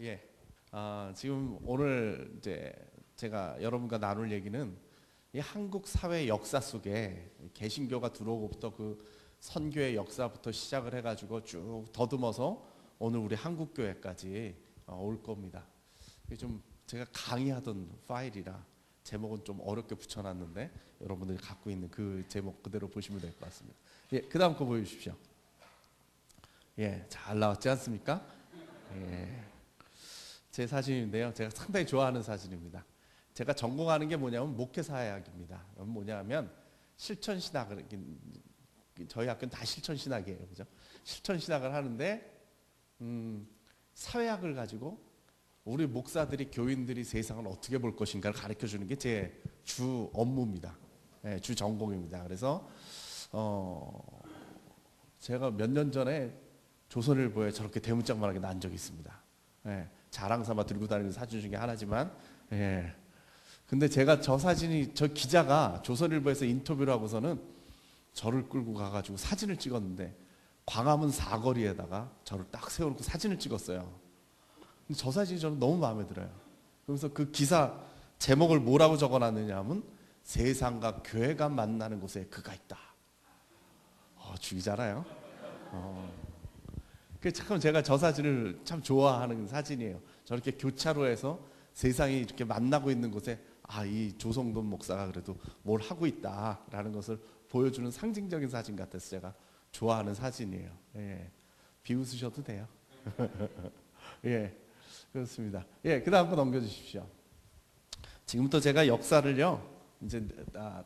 예. 지금 오늘 이제 제가 여러분과 나눌 얘기는 이 한국 사회 역사 속에 개신교가 들어오고부터 그 선교의 역사부터 시작을 해가지고 쭉 더듬어서 오늘 우리 한국 교회까지 올 겁니다. 이게 좀 제가 강의하던 파일이라 제목은 좀 어렵게 붙여놨는데 여러분들이 갖고 있는 그 제목 그대로 보시면 될 것 같습니다. 예, 그 다음 거 보여주십시오. 예, 잘 나왔지 않습니까? 예. 제 사진인데요. 제가 상당히 좋아하는 사진입니다. 제가 전공하는 게 뭐냐면 목회사학입니다. 뭐냐면 실천신학을, 저희 학교는 다 실천신학이에요. 그죠? 실천신학을 하는데 사회학을 가지고 우리 목사들이, 교인들이 세상을 어떻게 볼 것인가를 가르쳐 주는 게 제 주 업무입니다. 예, 주 전공입니다. 그래서 제가 몇 년 전에 조선일보에 저렇게 대문짝만하게 난 적이 있습니다. 예, 자랑삼아 들고 다니는 사진 중에 하나지만, 예. 근데 제가 저 기자가 조선일보에서 인터뷰를 하고서는 저를 끌고 가가지고 사진을 찍었는데 광화문 사거리에다가 저를 딱 세워놓고 사진을 찍었어요. 근데 저 사진이 저는 너무 마음에 들어요. 그래서 그 기사 제목을 뭐라고 적어놨느냐 하면 세상과 교회가 만나는 곳에 그가 있다. 죽이잖아요. 참 제가 저 사진을 참 좋아하는 사진이에요. 저렇게 교차로에서 세상이 이렇게 만나고 있는 곳에 이 조성돈 목사가 그래도 뭘 하고 있다라는 것을 보여주는 상징적인 사진 같아서 제가 좋아하는 사진이에요. 예, 비웃으셔도 돼요. 예, 그렇습니다. 예, 그 다음 거 넘겨주십시오. 지금부터 제가 역사를요 이제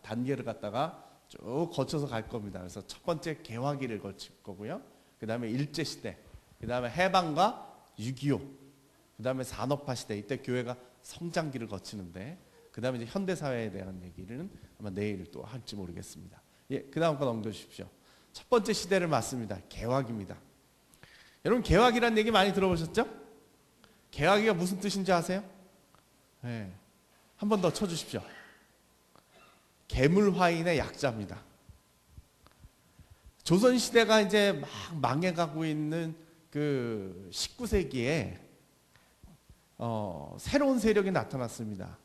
단계를 갖다가 쭉 거쳐서 갈 겁니다. 그래서 첫 번째 개화기를 거칠 거고요. 그 다음에 일제시대, 그 다음에 해방과 6.25, 그 다음에 산업화 시대, 이때 교회가 성장기를 거치는데, 그 다음에 이제 현대사회에 대한 얘기는 아마 내일 또 할지 모르겠습니다. 예, 그 다음 거 넘겨주십시오. 첫 번째 시대를 맞습니다. 개화기입니다. 여러분, 개화기란 얘기 많이 들어보셨죠? 개화기가 무슨 뜻인지 아세요? 예, 한 번 더 쳐주십시오. 개물화인의 약자입니다. 조선시대가 이제 막 망해가고 있는 그 19세기에 새로운 세력이 나타났습니다.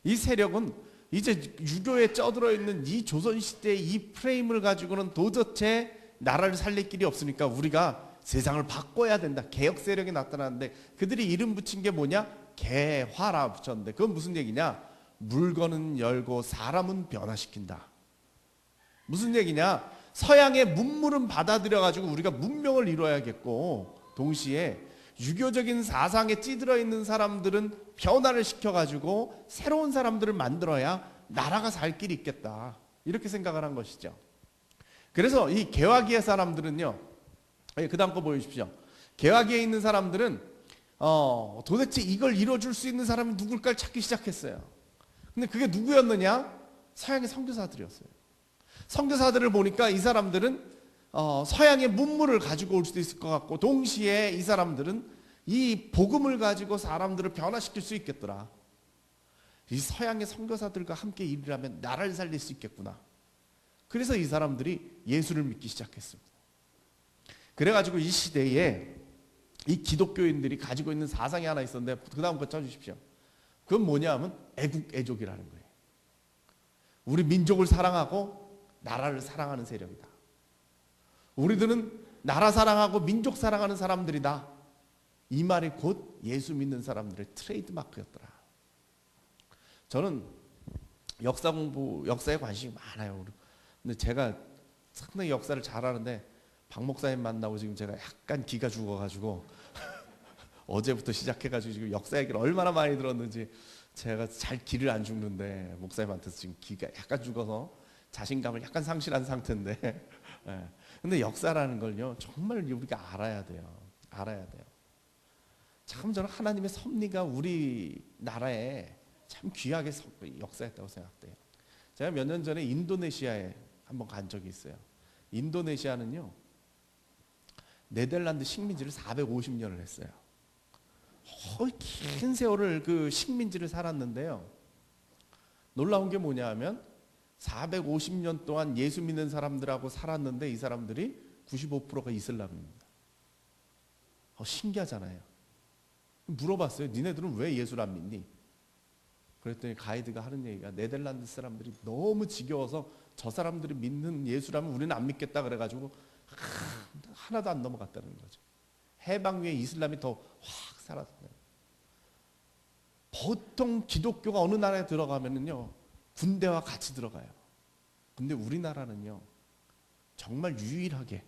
이 세력은 이제 유교에 쩌들어 있는 이 조선시대의 이 프레임을 가지고는 도대체 나라를 살릴 길이 없으니까 우리가 세상을 바꿔야 된다. 개혁 세력이 나타났는데 그들이 이름 붙인 게 뭐냐? 개화라 붙였는데 그건 무슨 얘기냐? 물건은 열고 사람은 변화시킨다. 무슨 얘기냐? 서양의 문물은 받아들여가지고 우리가 문명을 이뤄야겠고, 동시에 유교적인 사상에 찌들어 있는 사람들은 변화를 시켜가지고 새로운 사람들을 만들어야 나라가 살 길이 있겠다. 이렇게 생각을 한 것이죠. 그래서 이 개화기의 사람들은요, 그 다음 거 보여주십시오. 개화기에 있는 사람들은 도대체 이걸 이뤄줄 수 있는 사람이 누굴까를 찾기 시작했어요. 근데 그게 누구였느냐? 서양의 선교사들이었어요. 선교사들을 보니까 이 사람들은 서양의 문물을 가지고 올 수도 있을 것 같고, 동시에 이 사람들은 이 복음을 가지고 사람들을 변화시킬 수 있겠더라. 이 서양의 선교사들과 함께 일을 하면 나라를 살릴 수 있겠구나. 그래서 이 사람들이 예수를 믿기 시작했습니다. 그래가지고 이 시대에 이 기독교인들이 가지고 있는 사상이 하나 있었는데, 그 다음 거 쳐주십시오. 그건 뭐냐 하면 애국애족이라는 거예요. 우리 민족을 사랑하고 나라를 사랑하는 세력이다. 우리들은 나라 사랑하고 민족 사랑하는 사람들이다. 이 말이 곧 예수 믿는 사람들의 트레이드 마크였더라. 저는 역사 공부, 역사에 관심이 많아요. 근데 제가 상당히 역사를 잘하는데 박 목사님 만나고 지금 제가 약간 기가 죽어가지고 어제부터 시작해가지고 지금 역사 얘기를 얼마나 많이 들었는지 제가 잘 기를 안 죽는데 목사님한테서 지금 기가 약간 죽어서 자신감을 약간 상실한 상태인데 예. 근데 역사라는 걸요 정말 우리가 알아야 돼요. 알아야 돼요. 참 저는 하나님의 섭리가 우리나라에 참 귀하게 역사했다고 생각돼요. 제가 몇 년 전에 인도네시아에 한번 간 적이 있어요. 인도네시아는요 네덜란드 식민지를 450년을 했어요. 거의 긴 세월을 그 식민지를 살았는데요, 놀라운 게 뭐냐 하면 450년 동안 예수 믿는 사람들하고 살았는데 이 사람들이 95%가 이슬람입니다. 신기하잖아요. 물어봤어요. 니네들은 왜 예수를 안 믿니? 그랬더니 가이드가 하는 얘기가 네덜란드 사람들이 너무 지겨워서 저 사람들이 믿는 예수라면 우리는 안 믿겠다 그래가지고 하나도 안 넘어갔다는 거죠. 해방 후에 이슬람이 더 확 살았어요. 보통 기독교가 어느 나라에 들어가면은요 군대와 같이 들어가요. 근데 우리나라는요 정말 유일하게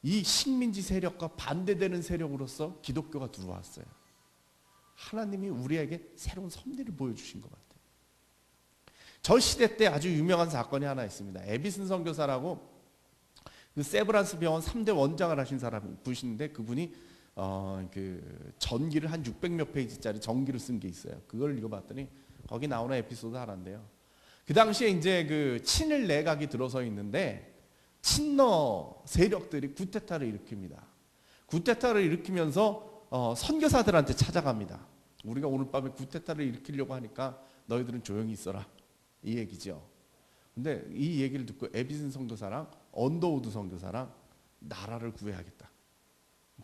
이 식민지 세력과 반대되는 세력으로서 기독교가 들어왔어요. 하나님이 우리에게 새로운 섭리를 보여주신 것 같아요. 저 시대 때 아주 유명한 사건이 하나 있습니다. 에비슨 선교사라고 그 세브란스 병원 3대 원장을 하신 사람이 부신데 그분이 그 전기를 한 600몇 페이지짜리 전기를 쓴 게 있어요. 그걸 읽어봤더니 거기 나오는 에피소드 하나인데요. 그 당시에 이제 그 친일 내각이 들어서 있는데 친러 세력들이 쿠데타를 일으킵니다. 쿠데타를 일으키면서 선교사들한테 찾아갑니다. 우리가 오늘 밤에 쿠데타를 일으키려고 하니까 너희들은 조용히 있어라 이 얘기죠. 근데 이 얘기를 듣고 에비슨 선교사랑 언더우드 선교사랑 나라를 구해야겠다.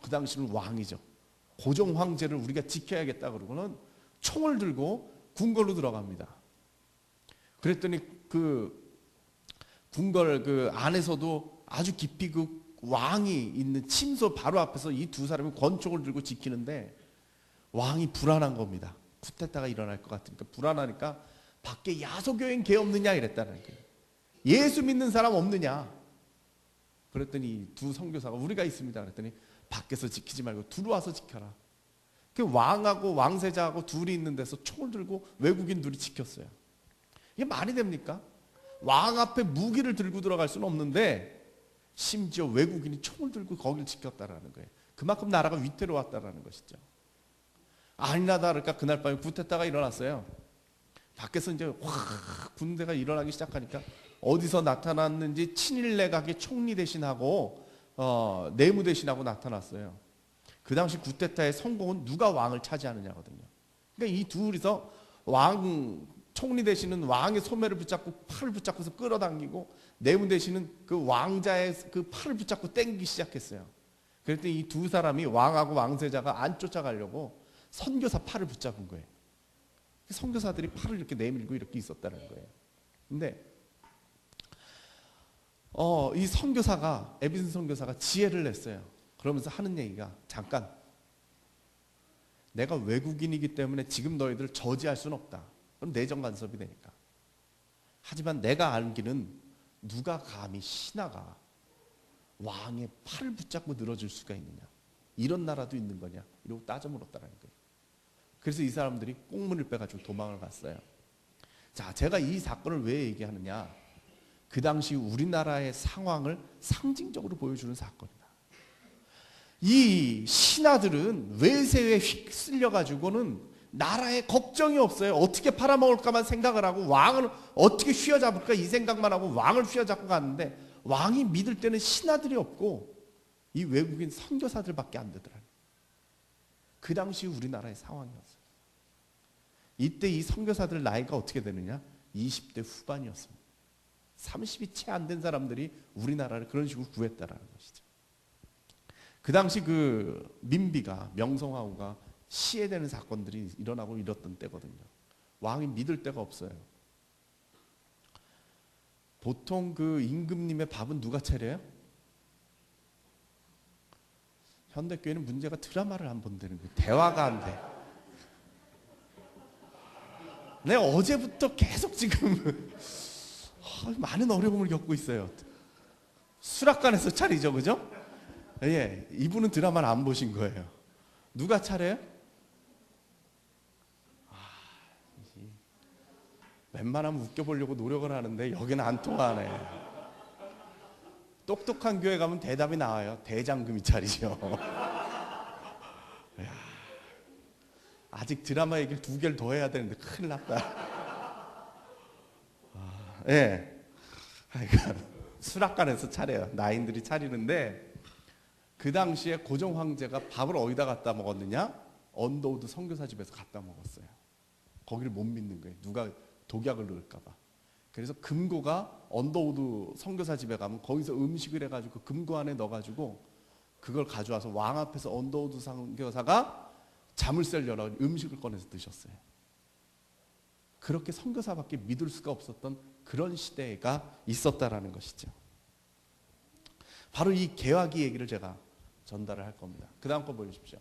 그 당시는 왕이죠. 고종 황제를 우리가 지켜야겠다 그러고는 총을 들고 궁궐로 들어갑니다. 그랬더니 그 궁궐 그 안에서도 아주 깊이 그 왕이 있는 침소 바로 앞에서 이 두 사람이 권총을 들고 지키는데 왕이 불안한 겁니다. 쿠데타가 일어날 것 같으니까 불안하니까 밖에 야소교인 개 없느냐 이랬다는 거예요. 예수 믿는 사람 없느냐. 그랬더니 두 선교사가 우리가 있습니다. 그랬더니 밖에서 지키지 말고 들어와서 지켜라. 그 왕하고 왕세자하고 둘이 있는 데서 총을 들고 외국인 둘이 지켰어요. 이게 말이 됩니까? 왕 앞에 무기를 들고 들어갈 수는 없는데 심지어 외국인이 총을 들고 거기를 지켰다라는 거예요. 그만큼 나라가 위태로웠다라는 것이죠. 아니나 다를까 그날 밤에 쿠데타가 일어났어요. 밖에서 이제 확 군대가 일어나기 시작하니까 어디서 나타났는지 친일 내각의 총리 대신하고 내무 대신하고 나타났어요. 그 당시 쿠데타의 성공은 누가 왕을 차지하느냐거든요. 그러니까 이 둘이서 왕 총리 대신은 왕의 소매를 붙잡고 팔을 붙잡고서 끌어당기고 내무 대신은 그 왕자의 그 팔을 붙잡고 당기기 시작했어요. 그랬더니 이 두 사람이 왕하고 왕세자가 안 쫓아가려고 선교사 팔을 붙잡은 거예요. 선교사들이 팔을 이렇게 내밀고 이렇게 있었다는 거예요. 근데 이 선교사가 에비슨 선교사가 지혜를 냈어요. 그러면서 하는 얘기가 잠깐 내가 외국인이기 때문에 지금 너희들을 저지할 수는 없다. 그럼 내정 간섭이 되니까. 하지만 내가 알기는 누가 감히 신하가 왕의 팔을 붙잡고 늘어질 수가 있느냐. 이런 나라도 있는 거냐. 이러고 따져 물었다는 거예요. 그래서 이 사람들이 꽁문을 빼가지고 도망을 갔어요. 자, 제가 이 사건을 왜 얘기하느냐. 그 당시 우리나라의 상황을 상징적으로 보여주는 사건이다. 이 신하들은 외세에 휩쓸려가지고는 나라에 걱정이 없어요. 어떻게 팔아먹을까만 생각을 하고 왕을 어떻게 휘어잡을까 이 생각만 하고 왕을 휘어잡고 갔는데 왕이 믿을 때는 신하들이 없고 이 외국인 선교사들밖에 안 되더라고요. 그 당시 우리나라의 상황이었어요. 이때 이 선교사들 나이가 어떻게 되느냐? 20대 후반이었습니다. 30이 채 안 된 사람들이 우리나라를 그런 식으로 구했다라는 것이죠. 그 당시 그 민비가 명성황후가 시해되는 사건들이 일어나고 이랬던 때거든요. 왕이 믿을 데가 없어요. 보통 그 임금님의 밥은 누가 차려요? 현대교회는 문제가 드라마를 안 본다는 거예요. 대화가 안 돼. 내가 어제부터 계속 지금 많은 어려움을 겪고 있어요. 수락관에서 차리죠, 그죠? 예, 이분은 드라마를 안 보신 거예요. 누가 차려요? 웬만하면 웃겨보려고 노력을 하는데 여기는 안 통하네. 똑똑한 교회 가면 대답이 나와요. 대장금이 차리죠. 아직 드라마 얘기를 2개를 더 해야 되는데 큰일 났다. 예. 수락관에서 차려요. 나인들이 차리는데 그 당시에 고종 황제가 밥을 어디다 갖다 먹었느냐? 언더우드 선교사 집에서 갖다 먹었어요. 거기를 못 믿는 거예요. 누가 독약을 넣을까 봐. 그래서 금고가 언더우드 선교사 집에 가면 거기서 음식을 해가지고 그 금고 안에 넣어가지고 그걸 가져와서 왕 앞에서 언더우드 선교사가 자물쇠를 열어 음식을 꺼내서 드셨어요. 그렇게 선교사밖에 믿을 수가 없었던 그런 시대가 있었다라는 것이죠. 바로 이 개화기 얘기를 제가 전달을 할 겁니다. 그 다음 거 보여주십시오.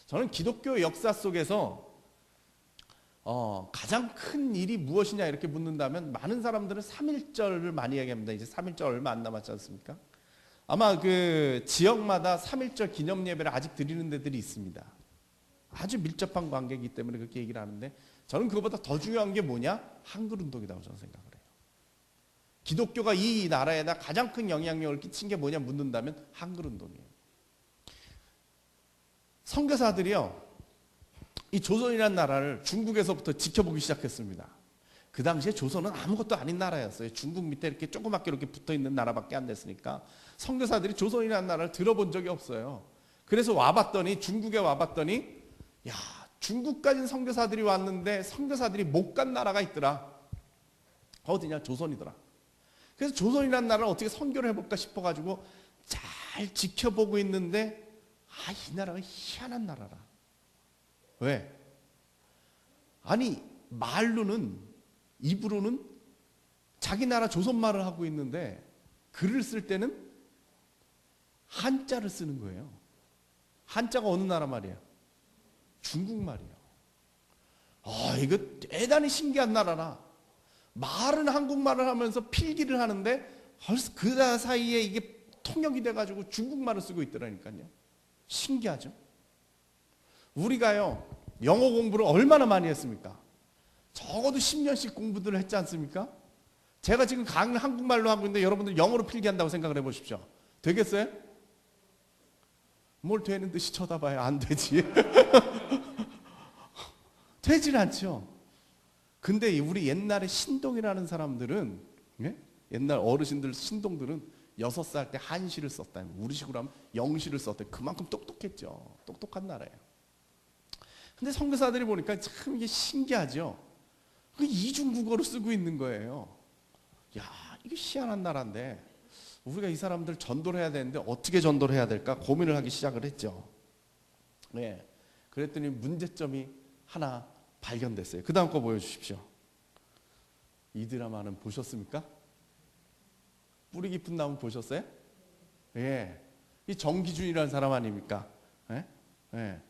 저는 기독교 역사 속에서 가장 큰 일이 무엇이냐 이렇게 묻는다면 많은 사람들은 3.1절을 많이 얘기합니다. 이제 3.1절 얼마 안 남았지 않습니까? 아마 그 지역마다 3.1절 기념 예배를 아직 드리는 데들이 있습니다. 아주 밀접한 관계이기 때문에 그렇게 얘기를 하는데, 저는 그것보다 더 중요한 게 뭐냐? 한글운동이라고 저는 생각을 해요. 기독교가 이 나라에다 가장 큰 영향력을 끼친 게 뭐냐 묻는다면 한글운동이에요. 선교사들이요, 이 조선이라는 나라를 중국에서부터 지켜보기 시작했습니다. 그 당시에 조선은 아무것도 아닌 나라였어요. 중국 밑에 이렇게 조그맣게 이렇게 붙어있는 나라밖에 안 됐으니까 선교사들이 조선이라는 나라를 들어본 적이 없어요. 그래서 와봤더니, 중국에 와봤더니, 야, 중국까지 선교사들이 왔는데 선교사들이 못 간 나라가 있더라. 어디냐? 조선이더라. 그래서 조선이라는 나라를 어떻게 선교를 해볼까 싶어가지고 잘 지켜보고 있는데, 이 나라가 희한한 나라라. 왜? 아니, 말로는, 입으로는 자기 나라 조선말을 하고 있는데 글을 쓸 때는 한자를 쓰는 거예요. 한자가 어느 나라 말이에요? 중국말이에요. 이거 대단히 신기한 나라라. 말은 한국말을 하면서 필기를 하는데 벌써 그 사이에 이게 통역이 돼가지고 중국말을 쓰고 있더라니까요. 신기하죠? 우리가요, 영어 공부를 얼마나 많이 했습니까? 적어도 10년씩 공부들을 했지 않습니까? 제가 지금 강의를 한국말로 하고 있는데 여러분들 영어로 필기한다고 생각을 해보십시오. 되겠어요? 뭘 되는 듯이 쳐다봐야 안 되지. 되질 않죠. 근데 우리 옛날에 신동이라는 사람들은, 옛날 어르신들 신동들은 6살 때 한시를 썼다. 우리 식으로 하면 영시를 썼대. 그만큼 똑똑했죠. 똑똑한 나라예요. 근데 선교사들이 보니까 참 이게 신기하죠. 그 이중국어로 쓰고 있는 거예요. 야, 이게 희한한 나라인데 우리가 이 사람들 전도를 해야 되는데 어떻게 전도를 해야 될까 고민을 하기 시작을 했죠. 네, 그랬더니 문제점이 하나 발견됐어요. 그 다음 거 보여주십시오. 이 드라마는 보셨습니까? 뿌리 깊은 나무 보셨어요? 예, 이 정기준이라는 사람 아닙니까? 예? 예.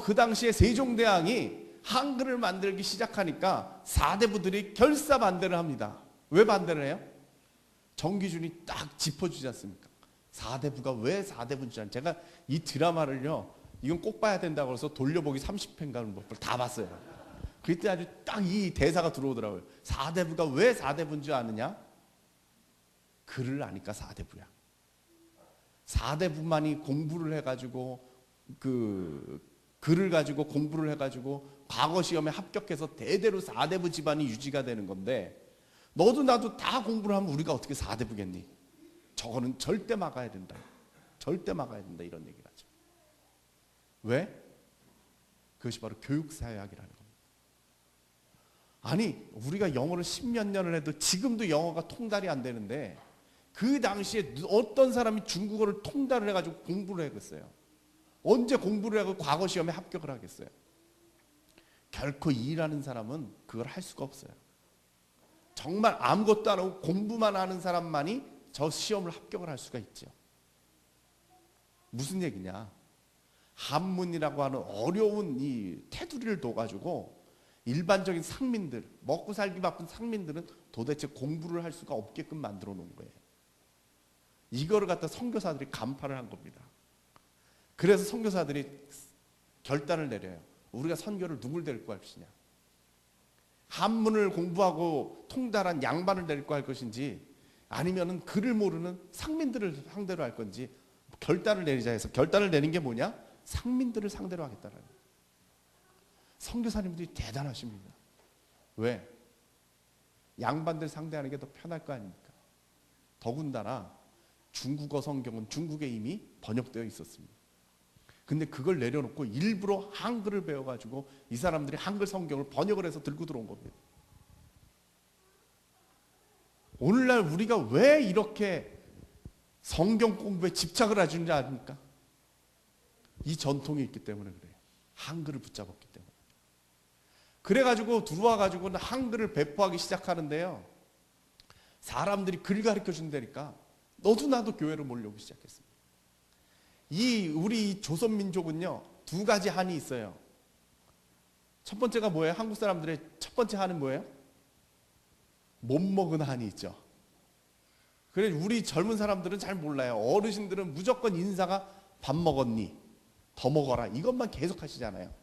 그 당시에 세종대왕이 한글을 만들기 시작하니까 사대부들이 결사 반대를 합니다. 왜 반대를 해요? 정기준이 딱 짚어주지 않습니까? 사대부가 왜 사대부인지. 제가 이 드라마를요, 이건 꼭 봐야 된다고 해서 돌려보기 30회인가 다 봤어요. 그때 아주 딱 이 대사가 들어오더라고요. 사대부가 왜 사대부인 줄 아느냐? 글을 아니까 사대부야. 사대부만이 공부를 해가지고 글을 가지고 공부를 해가지고 과거 시험에 합격해서 대대로 사대부 집안이 유지가 되는 건데, 너도 나도 다 공부를 하면 우리가 어떻게 사대부겠니? 저거는 절대 막아야 된다. 절대 막아야 된다. 이런 얘기를 하죠. 왜? 그것이 바로 교육사회학이라는 겁니다. 아니, 우리가 영어를 10몇 년을 해도 지금도 영어가 통달이 안 되는데, 그 당시에 어떤 사람이 중국어를 통달을 해가지고 공부를 하겠어요? 언제 공부를 하고 과거 시험에 합격을 하겠어요? 결코 일하는 사람은 그걸 할 수가 없어요. 정말 아무것도 안 하고 공부만 하는 사람만이 저 시험을 합격을 할 수가 있죠. 무슨 얘기냐? 한문이라고 하는 어려운 이 테두리를 둬가지고 일반적인 상민들, 먹고 살기 바쁜 상민들은 도대체 공부를 할 수가 없게끔 만들어 놓은 거예요. 이거를 갖다 선교사들이 간파를 한 겁니다. 그래서 선교사들이 결단을 내려요. 우리가 선교를 누굴 데리고 할 것이냐. 한문을 공부하고 통달한 양반을 데리고 할 것인지, 아니면은 글을 모르는 상민들을 상대로 할 건지 결단을 내리자 해서, 결단을 내린 게 뭐냐? 상민들을 상대로 하겠다라는 거예요. 선교사님들이 대단하십니다. 왜? 양반들 상대하는 게 더 편할 거 아닙니까? 더군다나 중국어 성경은 중국에 이미 번역되어 있었습니다. 근데 그걸 내려놓고 일부러 한글을 배워가지고 이 사람들이 한글 성경을 번역을 해서 들고 들어온 겁니다. 오늘날 우리가 왜 이렇게 성경 공부에 집착을 하는지 아십니까? 이 전통이 있기 때문에 그래요. 한글을 붙잡았기 때문에. 그래가지고 들어와가지고는 한글을 배포하기 시작하는데요. 사람들이 글 가르쳐 준다니까 너도 나도 교회로 몰려오기 시작했습니다. 우리 조선민족은요, 두 가지 한이 있어요. 첫 번째가 뭐예요? 한국 사람들의 첫 번째 한은 뭐예요? 못 먹은 한이 있죠. 그래, 우리 젊은 사람들은 잘 몰라요. 어르신들은 무조건 인사가 밥 먹었니? 더 먹어라. 이것만 계속 하시잖아요.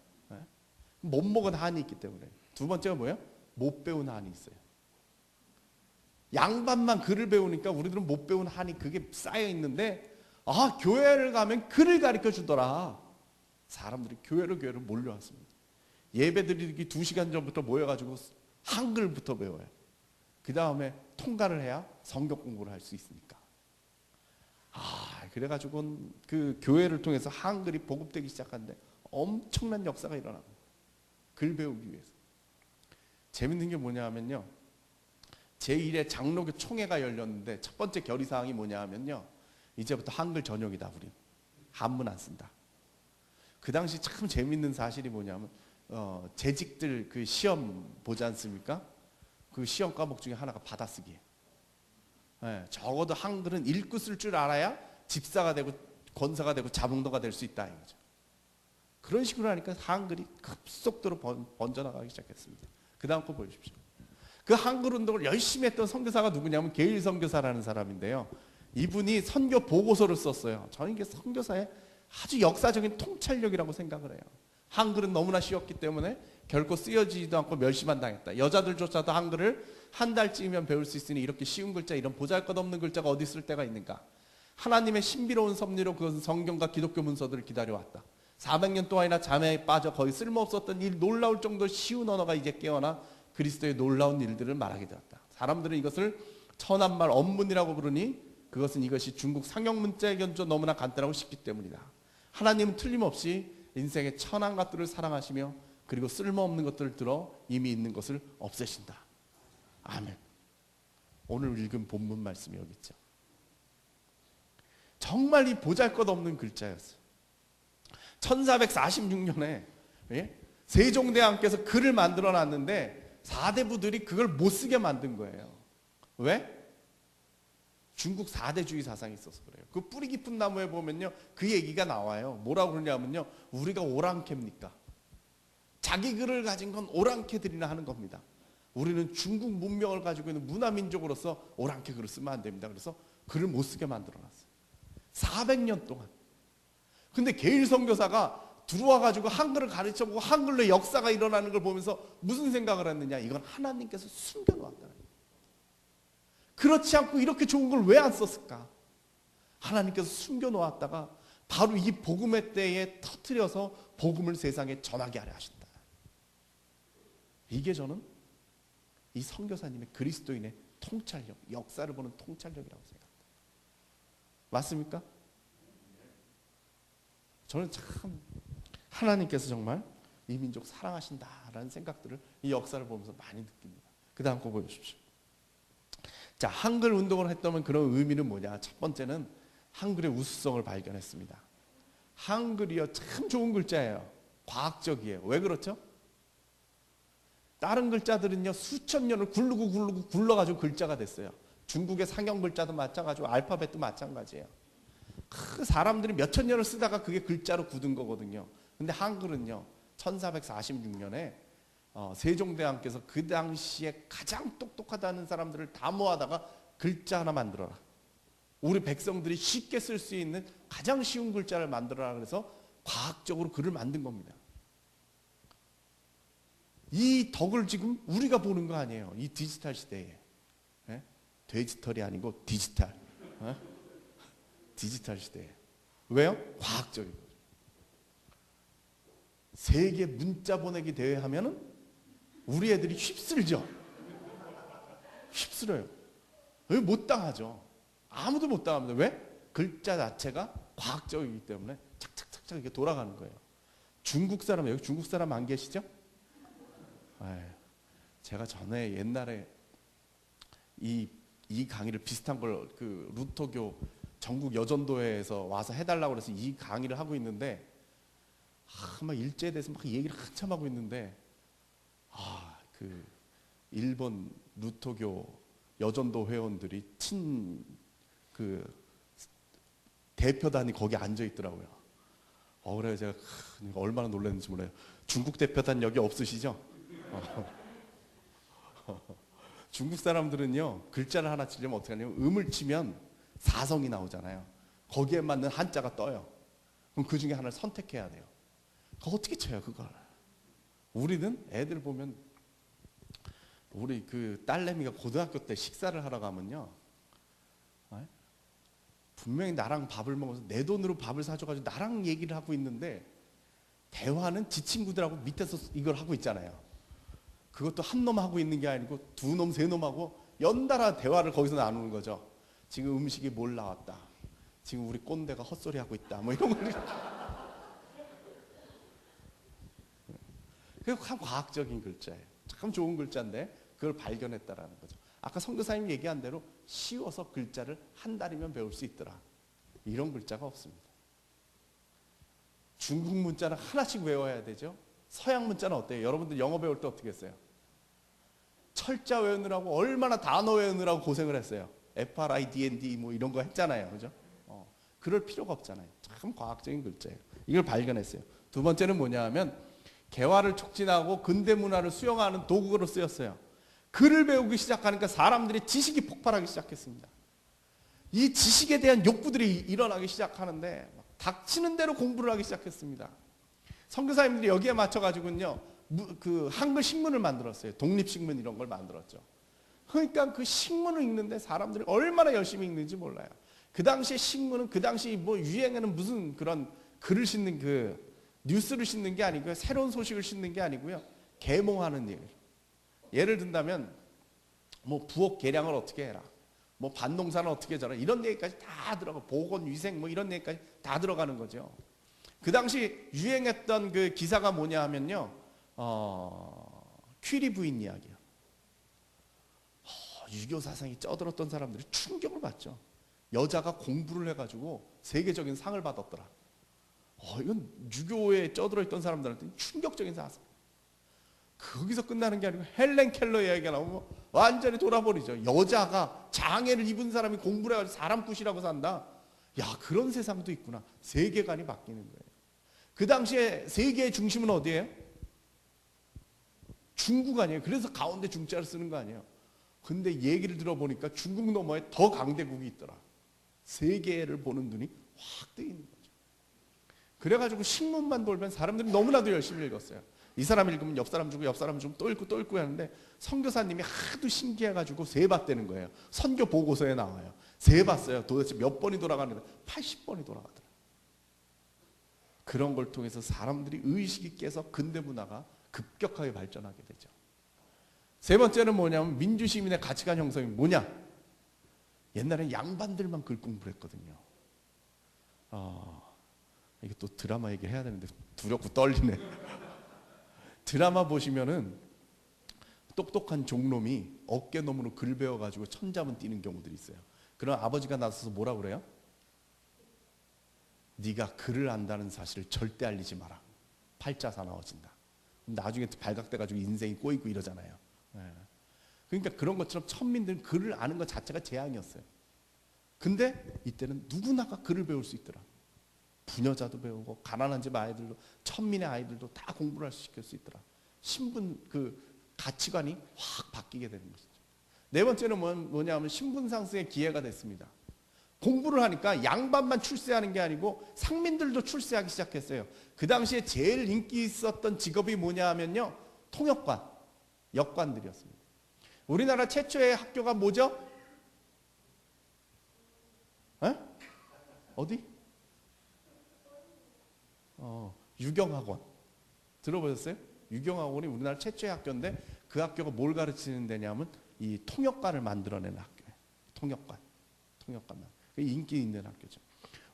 못 먹은 한이 있기 때문에. 두 번째가 뭐예요? 못 배운 한이 있어요. 양반만 글을 배우니까 우리들은 못 배운 한이 그게 쌓여 있는데, 아, 교회를 가면 글을 가르쳐 주더라. 사람들이 교회로 몰려왔습니다. 예배 드리기 2시간 전부터 모여가지고 한글부터 배워요. 그 다음에 통과를 해야 성경 공부를 할 수 있으니까. 그래가지고 그 교회를 통해서 한글이 보급되기 시작하는데 엄청난 역사가 일어나고, 글 배우기 위해서. 재밌는 게 뭐냐 하면요, 제1회 장로교 총회가 열렸는데 첫 번째 결의사항이 뭐냐 하면요, 이제부터 한글 전용이다. 우린 한문 안 쓴다. 그 당시 참 재밌는 사실이 뭐냐면 재직들 그 시험 보지 않습니까? 그 시험 과목 중에 하나가 받아쓰기예요. 적어도 한글은 읽고 쓸 줄 알아야 집사가 되고 권사가 되고 자문도가 될 수 있다 이거죠. 그런 식으로 하니까 한글이 급속도로 번져나가기 시작했습니다. 그 다음 거 보여주십시오. 그 한글 운동을 열심히 했던 선교사가 누구냐면 게일 선교사라는 사람인데요. 이분이 선교 보고서를 썼어요. 저는 이게 선교사의 아주 역사적인 통찰력이라고 생각을 해요. 한글은 너무나 쉬웠기 때문에 결코 쓰여지지도 않고 멸시만 당했다. 여자들조차도 한글을 한 달쯤이면 배울 수 있으니 이렇게 쉬운 글자, 이런 보잘것없는 글자가 어디 있을 때가 있는가. 하나님의 신비로운 섭리로 그것은 성경과 기독교 문서들을 기다려왔다. 400년 동안이나 잠에 빠져 거의 쓸모없었던 이 놀라울 정도 쉬운 언어가 이제 깨어나 그리스도의 놀라운 일들을 말하게 되었다. 사람들은 이것을 천한말 언문이라고 부르니 그것은 이것이 중국 상형문자의 견조 너무나 간단하고 쉽기 때문이다. 하나님은 틀림없이 인생의 천한 것들을 사랑하시며 그리고 쓸모없는 것들을 들어 이미 있는 것을 없애신다. 아멘. 오늘 읽은 본문 말씀이 여기 있죠. 정말 이 보잘것없는 글자였어요. 1446년에 세종대왕께서 글을 만들어 놨는데 사대부들이 그걸 못 쓰게 만든 거예요. 왜? 중국 4대주의 사상이 있어서 그래요. 그 뿌리 깊은 나무에 보면요, 그 얘기가 나와요. 뭐라고 그러냐면요, 우리가 오랑캐입니까? 자기 글을 가진 건 오랑캐들이나 하는 겁니다. 우리는 중국 문명을 가지고 있는 문화민족으로서 오랑캐 글을 쓰면 안 됩니다. 그래서 글을 못 쓰게 만들어놨어요. 400년 동안. 근데 게일 선교사가 들어와가지고 한글을 가르쳐보고 한글로 역사가 일어나는 걸 보면서 무슨 생각을 했느냐, 이건 하나님께서 숨겨놓았다는 거예요. 그렇지 않고 이렇게 좋은 걸 왜 안 썼을까? 하나님께서 숨겨놓았다가 바로 이 복음의 때에 터뜨려서 복음을 세상에 전하게 하려 하신다. 이게 저는 이 선교사님의 그리스도인의 통찰력, 역사를 보는 통찰력이라고 생각합니다. 맞습니까? 저는 참 하나님께서 정말 이 민족 사랑하신다라는 생각들을 이 역사를 보면서 많이 느낍니다. 그 다음 거 보여주십시오. 자, 한글 운동을 했다면 그런 의미는 뭐냐? 첫 번째는 한글의 우수성을 발견했습니다. 한글이요, 참 좋은 글자예요. 과학적이에요. 왜 그렇죠? 다른 글자들은요, 수천 년을 굴러가지고 글자가 됐어요. 중국의 상형 글자도 마찬가지고 알파벳도 마찬가지예요. 그 사람들이 몇천 년을 쓰다가 그게 글자로 굳은 거거든요. 근데 한글은요, 1446년에 세종대왕께서 그 당시에 가장 똑똑하다는 사람들을 다 모아다가 글자 하나 만들어라. 우리 백성들이 쉽게 쓸 수 있는 가장 쉬운 글자를 만들어라. 그래서 과학적으로 글을 만든 겁니다. 이 덕을 지금 우리가 보는 거 아니에요. 이 디지털 시대에. 디지털이 아니고 디지털. 디지털 시대에. 왜요? 과학적이고. 세계 문자 보내기 대회 하면은 우리 애들이 휩쓸죠. 휩쓸어요. 왜 못 당하죠? 아무도 못 당합니다. 왜? 글자 자체가 과학적이기 때문에 착착착착 이렇게 돌아가는 거예요. 중국 사람, 여기 중국 사람 안 계시죠? 제가 전에 옛날에 이 강의를 비슷한 걸 그 루터교 전국 여전도회에서 와서 해달라고 그래서 이 강의를 하고 있는데 막 일제에 대해서 막 얘기를 한참 하고 있는데 그 일본 루터교 여전도 회원들이 그 대표단이 거기 앉아 있더라고요. 그래서 제가 얼마나 놀랐는지 몰라요. 중국 대표단 여기 없으시죠? 중국 사람들은요, 글자를 하나 치려면 어떻게 하냐면 음을 치면 사성이 나오잖아요. 거기에 맞는 한자가 떠요. 그럼 그 중에 하나를 선택해야 돼요. 그거 어떻게 쳐요, 그걸? 우리는 애들 보면, 우리 그 딸내미가 고등학교 때 식사를 하러 가면요, 분명히 나랑 밥을 먹어서 내 돈으로 밥을 사줘가지고 나랑 얘기를 하고 있는데 대화는 지 친구들하고 밑에서 이걸 하고 있잖아요. 그것도 한 놈 하고 있는 게 아니고 두 놈, 세 놈하고 연달아 대화를 거기서 나누는 거죠. 지금 음식이 뭘 나왔다. 지금 우리 꼰대가 헛소리 하고 있다. 뭐 이런 걸. 그게 참 과학적인 글자예요. 참 좋은 글자인데 그걸 발견했다라는 거죠. 아까 선교사님이 얘기한 대로 쉬워서 글자를 한 달이면 배울 수 있더라. 이런 글자가 없습니다. 중국 문자는 하나씩 외워야 되죠. 서양 문자는 어때요? 여러분들 영어 배울 때 어떻게 했어요? 철자 외우느라고 얼마나 단어 외우느라고 고생을 했어요. FRIDND 뭐 이런 거 했잖아요. 그죠? 그럴 필요가 없잖아요. 참 과학적인 글자예요. 이걸 발견했어요. 두 번째는 뭐냐 하면 개화를 촉진하고 근대 문화를 수용하는 도구로 쓰였어요. 글을 배우기 시작하니까 사람들의 지식이 폭발하기 시작했습니다. 이 지식에 대한 욕구들이 일어나기 시작하는데 닥치는 대로 공부를 하기 시작했습니다. 선교사님들이 여기에 맞춰가지고요, 그 한글 신문을 만들었어요. 독립신문 이런 걸 만들었죠. 그러니까 그 신문을 읽는데 사람들이 얼마나 열심히 읽는지 몰라요. 그 당시에 신문은 그 당시 뭐 유행에는 무슨 그런 글을 싣는 그 뉴스를 싣는 게 아니고요, 새로운 소식을 싣는 게 아니고요, 계몽하는 일. 예를 든다면 뭐 부엌 계량을 어떻게 해라, 뭐 반농사는 어떻게 져라, 이런 얘기까지 다 들어가, 보건 위생 뭐 이런 얘기까지 다 들어가는 거죠. 그 당시 유행했던 그 기사가 뭐냐 하면요, 퀴리 부인 이야기요. 유교 사상이 쩌들었던 사람들이 충격을 받죠. 여자가 공부를 해가지고 세계적인 상을 받았더라. 이건 유교에 쩌들어 있던 사람들한테 충격적인 사상. 거기서 끝나는 게 아니고 헬렌 켈러 이야기가 나오면 완전히 돌아버리죠. 여자가 장애를 입은 사람이 공부를 해가지고 사람 굿이라고 산다. 야, 그런 세상도 있구나. 세계관이 바뀌는 거예요. 그 당시에 세계의 중심은 어디예요? 중국 아니에요. 그래서 가운데 중자를 쓰는 거 아니에요. 근데 얘기를 들어보니까 중국 너머에 더 강대국이 있더라. 세계를 보는 눈이 확 뜨이는 거죠. 그래가지고 신문만 돌면 사람들이 너무나도 열심히 읽었어요. 이 사람 읽으면 옆 사람 주고 옆 사람 주고 또 읽고 또 읽고 하는데 선교사님이 하도 신기해가지고 세봤다는 거예요. 선교 보고서에 나와요. 세봤어요. 도대체 몇 번이 돌아가는데 80번이 돌아가더라고요. 그런 걸 통해서 사람들이 의식이 깨서 근대 문화가 급격하게 발전하게 되죠. 세 번째는 뭐냐면 민주시민의 가치관 형성이 뭐냐? 옛날엔 양반들만 글 공부를 했거든요. 이게 또 드라마 얘기를 해야 되는데 두렵고 떨리네. 드라마 보시면은 똑똑한 종놈이 어깨너머로 글 배워가지고 천자문 띄는 경우들이 있어요. 그럼 아버지가 나서서 뭐라 그래요? 네가 글을 안다는 사실을 절대 알리지 마라. 팔자 사나워진다. 나중에 발각돼가지고 인생이 꼬이고 이러잖아요. 그러니까 그런 것처럼 천민들은 글을 아는 것 자체가 재앙이었어요. 근데 이때는 누구나가 글을 배울 수 있더라. 부녀자도 배우고 가난한 집 아이들도, 천민의 아이들도 다 공부를 할 수 시킬 수 있더라. 신분 그 가치관이 확 바뀌게 되는 것이죠. 네 번째는 뭐냐면 신분 상승의 기회가 됐습니다. 공부를 하니까 양반만 출세하는 게 아니고 상민들도 출세하기 시작했어요. 그 당시에 제일 인기 있었던 직업이 뭐냐 하면요, 통역관, 역관들이었습니다. 우리나라 최초의 학교가 뭐죠? 어디? 유경학원. 들어보셨어요? 유경학원이 우리나라 최초의 학교인데 그 학교가 뭘 가르치는 데냐면 이 통역관을 만들어내는 학교예요. 통역관만. 인기 있는 학교죠.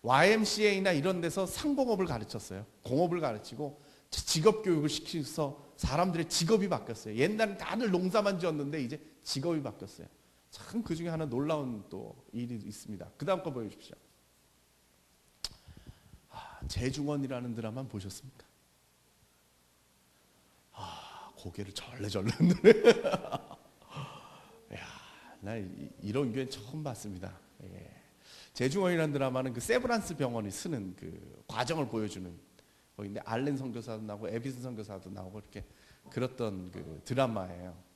YMCA나 이런 데서 상공업을 가르쳤어요. 공업을 가르치고 직업 교육을 시켜서 사람들의 직업이 바뀌었어요. 옛날엔 다들 농사만 지었는데 이제 직업이 바뀌었어요. 참 그 중에 하나 놀라운 또 일이 있습니다. 그 다음 거 보여주십시오. 재중원이라는 드라마 보셨습니까? 고개를 절레절레 흔드네. 야, 나 이런 교회 처음 봤습니다. 예. 재중원이라는 드라마는 그 세브란스 병원이 쓰는 그 과정을 보여주는 거인데 알렌 선교사도 나오고 에비슨 선교사도 나오고 이렇게 그랬던 그 드라마예요.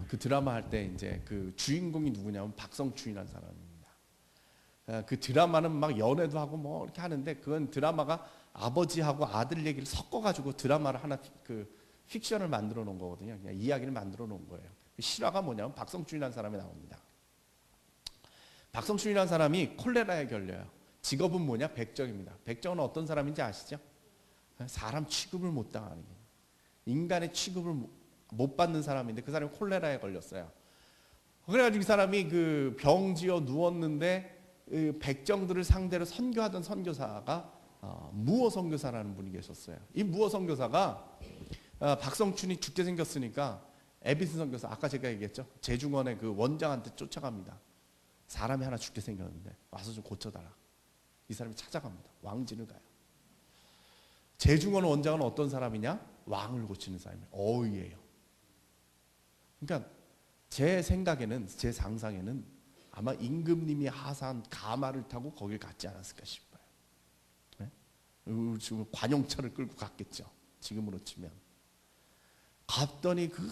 그 드라마 할 때 이제 그 주인공이 누구냐면 박성춘이라는 사람입니다. 그 드라마는 막 연애도 하고 뭐 이렇게 하는데 그건 드라마가 아버지하고 아들 얘기를 섞어가지고 드라마를 하나 그 픽션을 만들어 놓은 거거든요. 그냥 이야기를 만들어 놓은 거예요. 실화가 뭐냐면 박성춘이라는 사람이 나옵니다. 박성춘이라는 사람이 콜레라에 걸려요. 직업은 뭐냐? 백정입니다. 백정은 어떤 사람인지 아시죠? 사람 취급을 못 당하는 게 인간의 취급을 못 받는 사람인데 그 사람이 콜레라에 걸렸어요. 그래가지고 이 사람이 그 병지어 누웠는데 그 백정들을 상대로 선교하던 선교사가 무어 선교사라는 분이 계셨어요. 이 무어 선교사가 박성춘이 죽게 생겼으니까 에비슨 선교사 아까 제가 얘기했죠. 재중원의 그 원장한테 쫓아갑니다. 사람이 하나 죽게 생겼는데 와서 좀 고쳐달라. 이 사람이 찾아갑니다. 왕진을 가요. 재중원 원장은 어떤 사람이냐? 왕을 고치는 사람이에요. 어의예요. 그러니까 제 생각에는 제 상상에는 아마 임금님이 하사한 가마를 타고 거길 갔지 않았을까 싶어요. 네? 지금 관용차를 끌고 갔겠죠. 지금으로 치면. 갔더니 그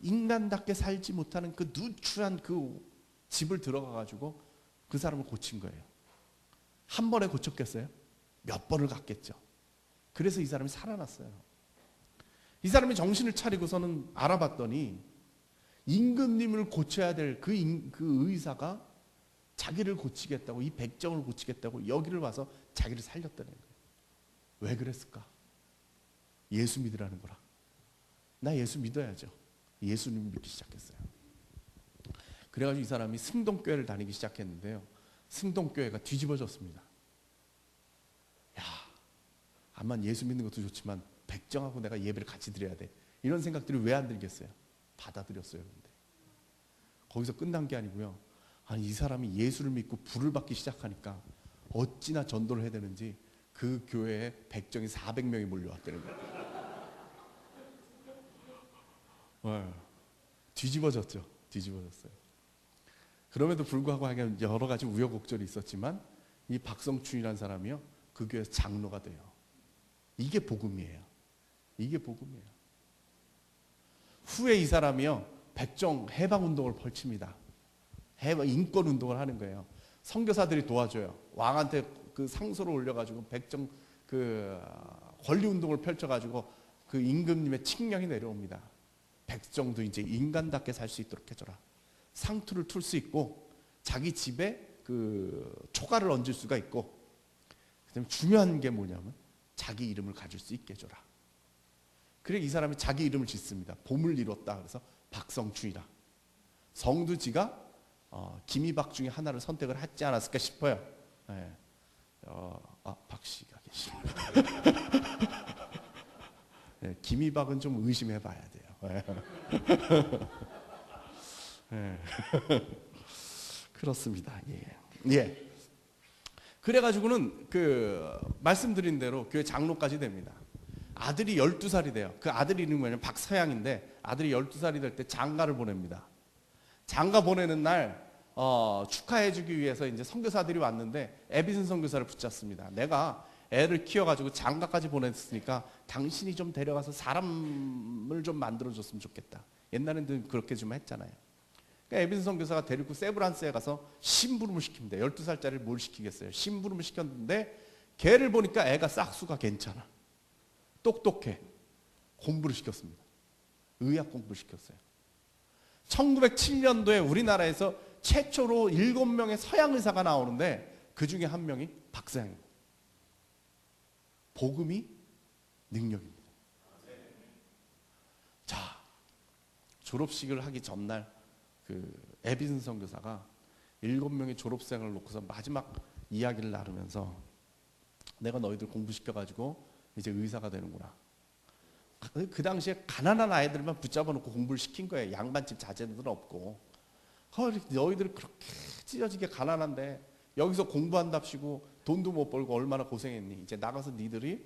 인간답게 살지 못하는 그 누추한 그 집을 들어가가지고 그 사람을 고친 거예요. 한 번에 고쳤겠어요? 몇 번을 갔겠죠. 그래서 이 사람이 살아났어요. 이 사람이 정신을 차리고서는 알아봤더니 임금님을 고쳐야 될 그 의사가 자기를 고치겠다고 이 백정을 고치겠다고 여기를 와서 자기를 살렸다는 거예요. 왜 그랬을까? 예수 믿으라는 거라. 나 예수 믿어야죠. 예수님 믿기 시작했어요. 그래가지고 이 사람이 승동교회를 다니기 시작했는데요. 승동교회가 뒤집어졌습니다. 야, 암만 예수 믿는 것도 좋지만 백정하고 내가 예배를 같이 드려야 돼. 이런 생각들이 왜 안 들겠어요? 받아들였어요. 근데 거기서 끝난 게 아니고요. 아니 이 사람이 예수를 믿고 불을 받기 시작하니까 어찌나 전도를 해야 되는지 그 교회에 백정이 400명이 몰려왔다는 거예요. 뒤집어졌죠. 뒤집어졌어요. 그럼에도 불구하고 여러 가지 우여곡절이 있었지만 이 박성춘이라는 사람이요. 그 교회에서 장로가 돼요. 이게 복음이에요. 이게 복음이에요. 후에 이 사람이요. 백정 해방운동을 펼칩니다. 인권운동을 하는 거예요. 선교사들이 도와줘요. 왕한테 그 상소를 올려가지고 백정 그 권리운동을 펼쳐가지고 그 임금님의 칙령이 내려옵니다. 백정도 이제 인간답게 살 수 있도록 해줘라. 상투를 틀 수 있고 자기 집에 그 초가를 얹을 수가 있고 그다음에 중요한 게 뭐냐면 자기 이름을 가질 수 있게 해줘라. 그래 이 사람이 자기 이름을 짓습니다. 봄을 이뤘다. 그래서 박성춘이라. 성두지가 김이박 중에 하나를 선택을 했지 않았을까 싶어요. 네. 박 씨가 계십니다. 네, 김이박은 좀 의심해봐야 돼요. 네. 그렇습니다. 예. 예. 그래가지고는 그 말씀드린 대로 교회 장로까지 됩니다. 아들이 12살이 돼요. 그 아들 이름이 뭐냐면 박서양인데 아들이 12살이 될 때 장가를 보냅니다. 장가 보내는 날 축하해주기 위해서 이제 선교사들이 왔는데 에비슨 선교사를 붙잡습니다. 내가 애를 키워가지고 장가까지 보냈으니까 당신이 좀 데려가서 사람을 좀 만들어줬으면 좋겠다. 옛날에는 그렇게 좀 했잖아요. 그러니까 에비슨 선교사가 데리고 세브란스에 가서 심부름을 시킵니다. 12살짜리를 뭘 시키겠어요. 심부름을 시켰는데 걔를 보니까 애가 싹수가 괜찮아. 똑똑해. 공부를 시켰습니다. 의학 공부를 시켰어요. 1907년도에 우리나라에서 최초로 7명의 서양 의사가 나오는데 그 중에 한 명이 박서양입니다. 복음이 능력입니다. 자, 졸업식을 하기 전날 그 에비슨 선교사가 7명의 졸업생을 놓고서 마지막 이야기를 나누면서 내가 너희들 공부시켜가지고 이제 의사가 되는구나. 그 당시에 가난한 아이들만 붙잡아 놓고 공부를 시킨 거예요. 양반집 자제들은 없고. 너희들 그렇게 찢어지게 가난한데 여기서 공부한답시고 돈도 못 벌고 얼마나 고생했니. 이제 나가서 니들이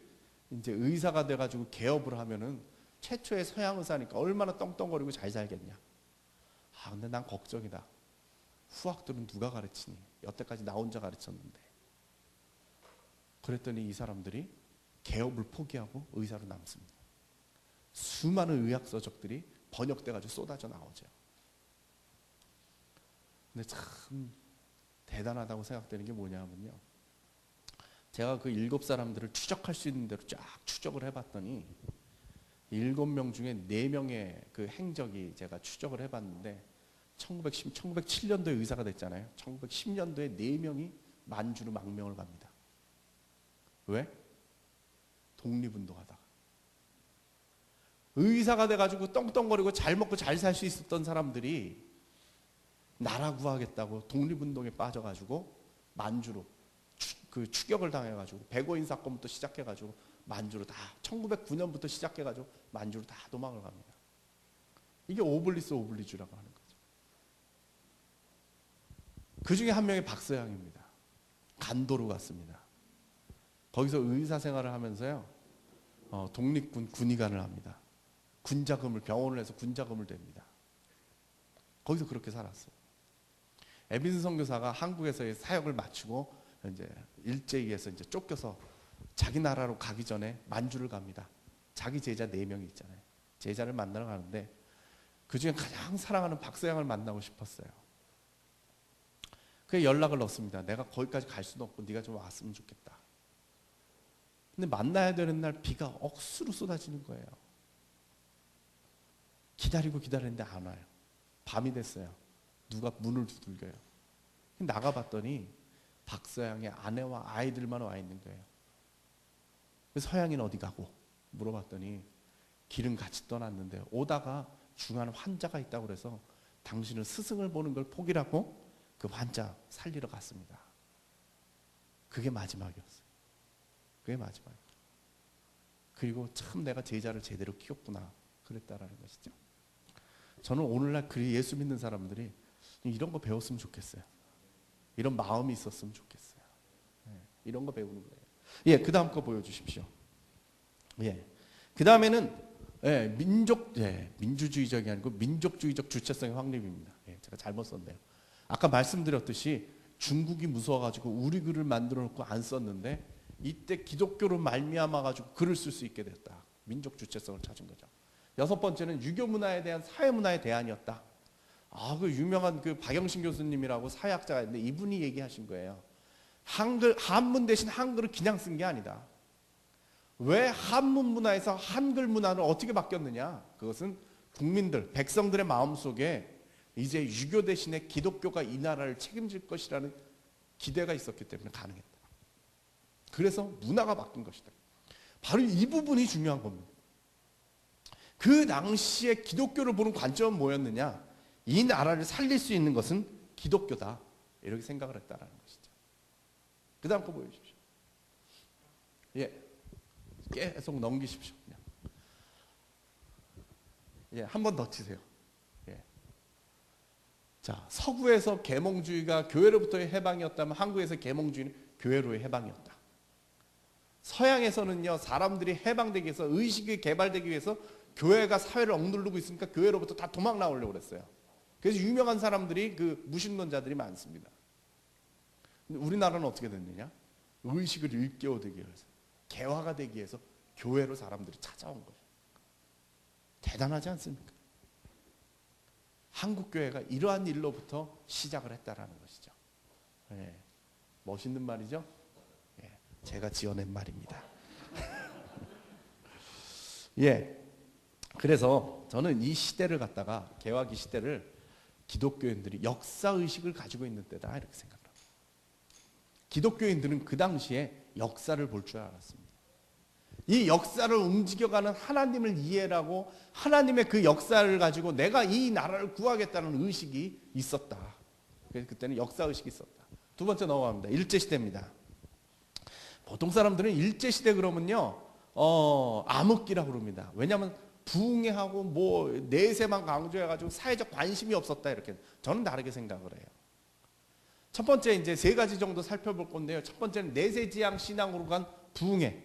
이제 의사가 돼가지고 개업을 하면은 최초의 서양 의사니까 얼마나 떵떵거리고 잘 살겠냐. 근데 난 걱정이다. 후학들은 누가 가르치니? 여태까지 나 혼자 가르쳤는데. 그랬더니 이 사람들이 개업을 포기하고 의사로 남습니다. 수많은 의학 서적들이 번역돼가지고 쏟아져 나오죠. 근데 참 대단하다고 생각되는 게 뭐냐면요. 제가 그 7사람들을 추적할 수 있는 대로 쫙 추적을 해봤더니 7명 중에 4명의 그 행적이 제가 추적을 해봤는데 1907년도에 의사가 됐잖아요. 1910년도에 4명이 만주로 망명을 갑니다. 왜? 독립운동하다가. 의사가 돼가지고 떵떵거리고 잘 먹고 잘 살 수 있었던 사람들이 나라 구하겠다고 독립운동에 빠져가지고 만주로 그 추격을 당해가지고 백오인 사건부터 시작해가지고 만주로 다 1909년부터 시작해가지고 만주로 다 도망을 갑니다. 이게 오블리스 오블리주라고 하는 거죠. 그 중에 한 명이 박서양입니다. 간도로 갔습니다. 거기서 의사 생활을 하면서요, 독립군 군의관을 합니다. 군자금을 병원을 해서 군자금을 댑니다. 거기서 그렇게 살았어요. 에빈스 선교사가 한국에서의 사역을 마치고 이제 일제히에서 이제 쫓겨서 자기 나라로 가기 전에 만주를 갑니다. 자기 제자 4명이 있잖아요. 제자를 만나러 가는데 그 중에 가장 사랑하는 박서양을 만나고 싶었어요. 그래서 연락을 넣습니다. 내가 거기까지 갈 수도 없고 네가 좀 왔으면 좋겠다. 근데 만나야 되는 날 비가 억수로 쏟아지는 거예요. 기다리고 기다리는데 안 와요. 밤이 됐어요. 누가 문을 두들겨요. 나가봤더니 박서양의 아내와 아이들만 와 있는 거예요. 그래서 서양이는 어디 가고 물어봤더니 길은 같이 떠났는데 오다가 중한 환자가 있다고 그래서 당신은 스승을 보는 걸 포기하고 그 환자 살리러 갔습니다. 그게 마지막이었어요. 그게 마지막이에요. 그리고 참 내가 제자를 제대로 키웠구나 그랬다라는 것이죠. 저는 오늘날 그 예수 믿는 사람들이 이런 거 배웠으면 좋겠어요. 이런 마음이 있었으면 좋겠어요. 이런 거 배우는 거예요. 예, 그 다음 거 보여주십시오. 예, 그 다음에는 민주주의적이 아니고 민족주의적 주체성의 확립입니다. 제가 잘못 썼네요. 아까 말씀드렸듯이 중국이 무서워가지고 우리 글을 만들어 놓고 안 썼는데 이때 기독교로 말미암아 가지고 글을 쓸 수 있게 됐다. 민족 주체성을 찾은 거죠. 6번째는 유교 문화에 대한 사회 문화의 대안이었다. 그 유명한 그 박영신 교수님이라고 사회학자가 있는데 이분이 얘기하신 거예요. 한문 대신 한글을 그냥 쓴 게 아니다. 왜 한문 문화에서 한글 문화를 어떻게 바뀌었느냐? 그것은 국민들, 백성들의 마음속에 이제 유교 대신에 기독교가 이 나라를 책임질 것이라는 기대가 있었기 때문에 가능했다. 그래서 문화가 바뀐 것이다. 바로 이 부분이 중요한 겁니다. 그 당시에 기독교를 보는 관점은 뭐였느냐? 이 나라를 살릴 수 있는 것은 기독교다. 이렇게 생각을 했다는 것이죠. 그 다음 거 보여주십시오. 예, 계속 넘기십시오. 그냥. 예, 한 번 더 치세요. 예. 자, 서구에서 계몽주의가 교회로부터의 해방이었다면 한국에서 계몽주의는 교회로의 해방이었다. 서양에서는요, 사람들이 해방되기 위해서, 의식이 개발되기 위해서 교회가 사회를 억누르고 있으니까 교회로부터 다 도망 나오려고 그랬어요. 그래서 유명한 사람들이 그 무신론자들이 많습니다. 근데 우리나라는 어떻게 됐느냐? 의식을 일깨워되기 위해서, 개화가 되기 위해서 교회로 사람들이 찾아온 거예요. 대단하지 않습니까? 한국교회가 이러한 일로부터 시작을 했다라는 것이죠. 예, 멋있는 말이죠? 예, 제가 지어낸 말입니다. 예, 그래서 저는 이 시대를 갖다가, 개화기 시대를 기독교인들이 역사의식을 가지고 있는 때다 이렇게 생각합니다. 기독교인들은 그 당시에 역사를 볼 줄 알았습니다. 이 역사를 움직여가는 하나님을 이해하고 하나님의 그 역사를 가지고 내가 이 나라를 구하겠다는 의식이 있었다. 그래서 그때는 역사의식이 있었다. 두 번째 넘어갑니다. 일제시대입니다. 보통 사람들은 일제시대 그러면요, 암흑기라고 그럽니다. 왜냐하면 부흥회하고 뭐 내세만 강조해가지고 사회적 관심이 없었다 이렇게. 저는 다르게 생각을 해요. 첫 번째 이제 3가지 정도 살펴볼 건데요. 첫 번째는 내세지향 신앙으로 간 부흥회.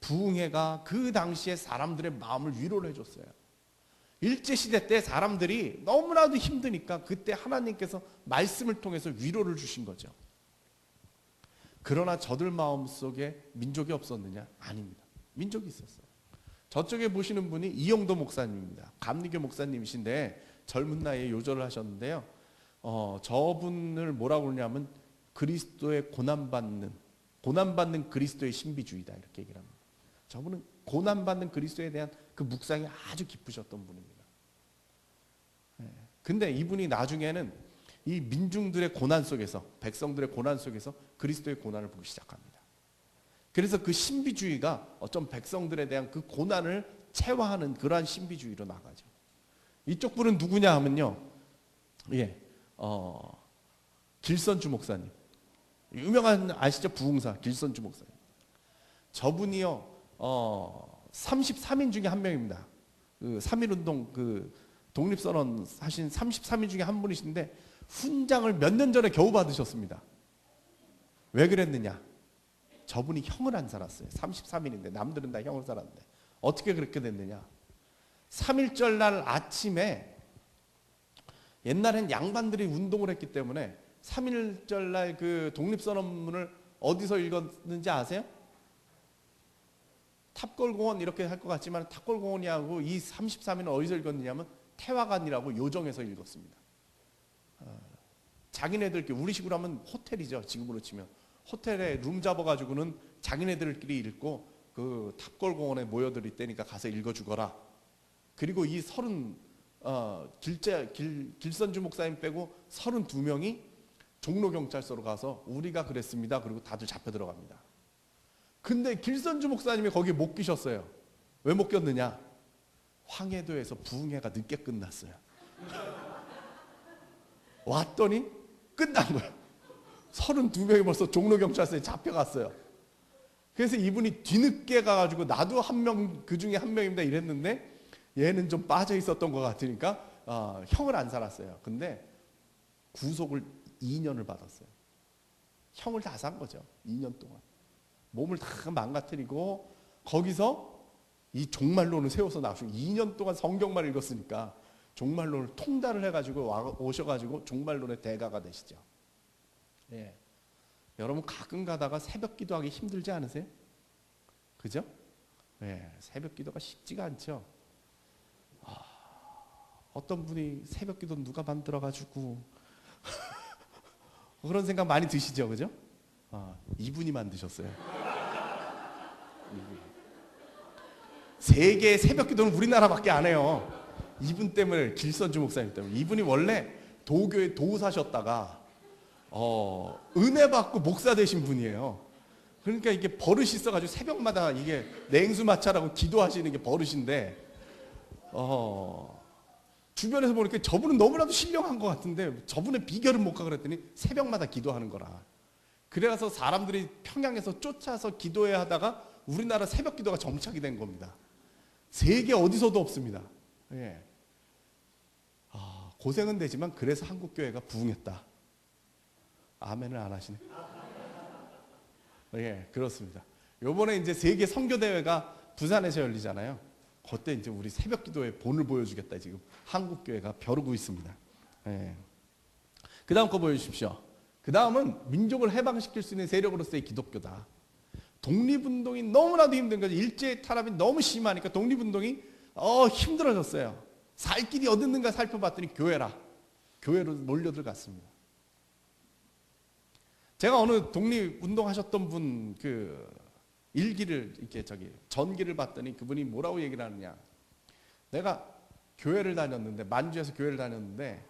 부흥회가 그 당시에 사람들의 마음을 위로를 해줬어요. 일제시대 때 사람들이 너무나도 힘드니까 그때 하나님께서 말씀을 통해서 위로를 주신 거죠. 그러나 저들 마음속에 민족이 없었느냐? 아닙니다. 민족이 있었어요. 저쪽에 보시는 분이 이영도 목사님입니다. 감리교 목사님이신데 젊은 나이에 요절을 하셨는데요. 저분을 뭐라고 그러냐면 그리스도의 고난받는 그리스도의 신비주의다 이렇게 얘기를 합니다. 저분은 고난받는 그리스도에 대한 그 묵상이 아주 깊으셨던 분입니다. 근데 이분이 나중에는 이 민중들의 고난 속에서, 백성들의 고난 속에서 그리스도의 고난을 보기 시작합니다. 그래서 그 신비주의가 어떤 백성들에 대한 그 고난을 체화하는 그러한 신비주의로 나가죠. 이쪽 분은 누구냐 하면요, 길선주 목사님, 유명한 아시죠? 부흥사 길선주 목사님. 저분이요 33인 중에 한 명입니다. 그 3.1운동 그 독립선언 하신 33인 중에 한 분이신데 훈장을 몇 년 전에 겨우 받으셨습니다. 왜 그랬느냐? 저분이 형을 안 살았어요. 33인인데 남들은 다 형을 살았는데 어떻게 그렇게 됐느냐? 3.1절 날 아침에 옛날엔 양반들이 운동을 했기 때문에 3.1절 날 그 독립선언문을 어디서 읽었는지 아세요? 탑골공원 이렇게 할 것 같지만 탑골공원이하고 이 33인은 어디서 읽었느냐면 태화관이라고 요정에서 읽었습니다. 자기네들끼리 우리 식으로 하면 호텔이죠. 지금으로 치면 호텔에 룸 잡아가지고는 자기네들끼리 읽고 그 탑골공원에 모여들 있다니까 가서 읽어주거라. 그리고 이 길선주 목사님 빼고 32명이 종로경찰서로 가서 우리가 그랬습니다. 그리고 다들 잡혀 들어갑니다. 근데 길선주 목사님이 거기에 못 끼셨어요. 왜 못 꼈느냐? 황해도에서 부흥회가 늦게 끝났어요. 왔더니 끝난 거예요. 32명이 벌써 종로경찰서에 잡혀갔어요. 그래서 이분이 뒤늦게 가가지고 나도 한 명, 그 중에 한 명입니다 이랬는데 얘는 좀 빠져 있었던 것 같으니까 형을 안 살았어요. 근데 구속을 2년을 받았어요. 형을 다 산 거죠. 2년 동안. 몸을 다 망가뜨리고 거기서 이 종말론을 세워서 나오시고 2년 동안 성경만 읽었으니까 종말론을 통달을 해가지고 오셔가지고 종말론의 대가가 되시죠. 예. 여러분 가끔 가다가 새벽 기도하기 힘들지 않으세요? 그죠? 예. 새벽 기도가 쉽지가 않죠. 어떤 분이 새벽 기도 누가 만들어가지고 그런 생각 많이 드시죠, 그죠? 이분이 만드셨어요. 세계의 새벽 기도는 우리나라밖에 안 해요. 이분 때문에, 길선주 목사님 때문에. 이분이 원래 도교의 도사셨다가 은혜 받고 목사 되신 분이에요. 그러니까 이게 버릇이 있어가지고 새벽마다 이게 냉수 마찰하고 기도하시는 게 버릇인데 주변에서 보니까 저분은 너무나도 신령한 것 같은데 저분의 비결은 뭘까 그랬더니 새벽마다 기도하는 거라. 그래서 사람들이 평양에서 쫓아서 기도해야 하다가 우리나라 새벽 기도가 정착이 된 겁니다. 세계 어디서도 없습니다. 예. 고생은 되지만 그래서 한국교회가 부흥했다. 아멘을 안 하시네. 예, 그렇습니다. 요번에 이제 세계 선교대회가 부산에서 열리잖아요. 그때 이제 우리 새벽 기도의 본을 보여주겠다. 지금 한국교회가 벼르고 있습니다. 예. 그 다음 거 보여주십시오. 그 다음은 민족을 해방시킬 수 있는 세력으로서의 기독교다. 독립운동이 너무나도 힘든 거죠. 일제 탄압이 너무 심하니까 독립운동이 힘들어졌어요. 살 길이 어디 있는가 살펴봤더니 교회라. 교회로 몰려들어갔습니다. 제가 어느 독립운동 하셨던 분 그 일기를 이렇게 전기를 봤더니 그분이 뭐라고 얘기를 하느냐. 내가 교회를 다녔는데 만주에서 교회를 다녔는데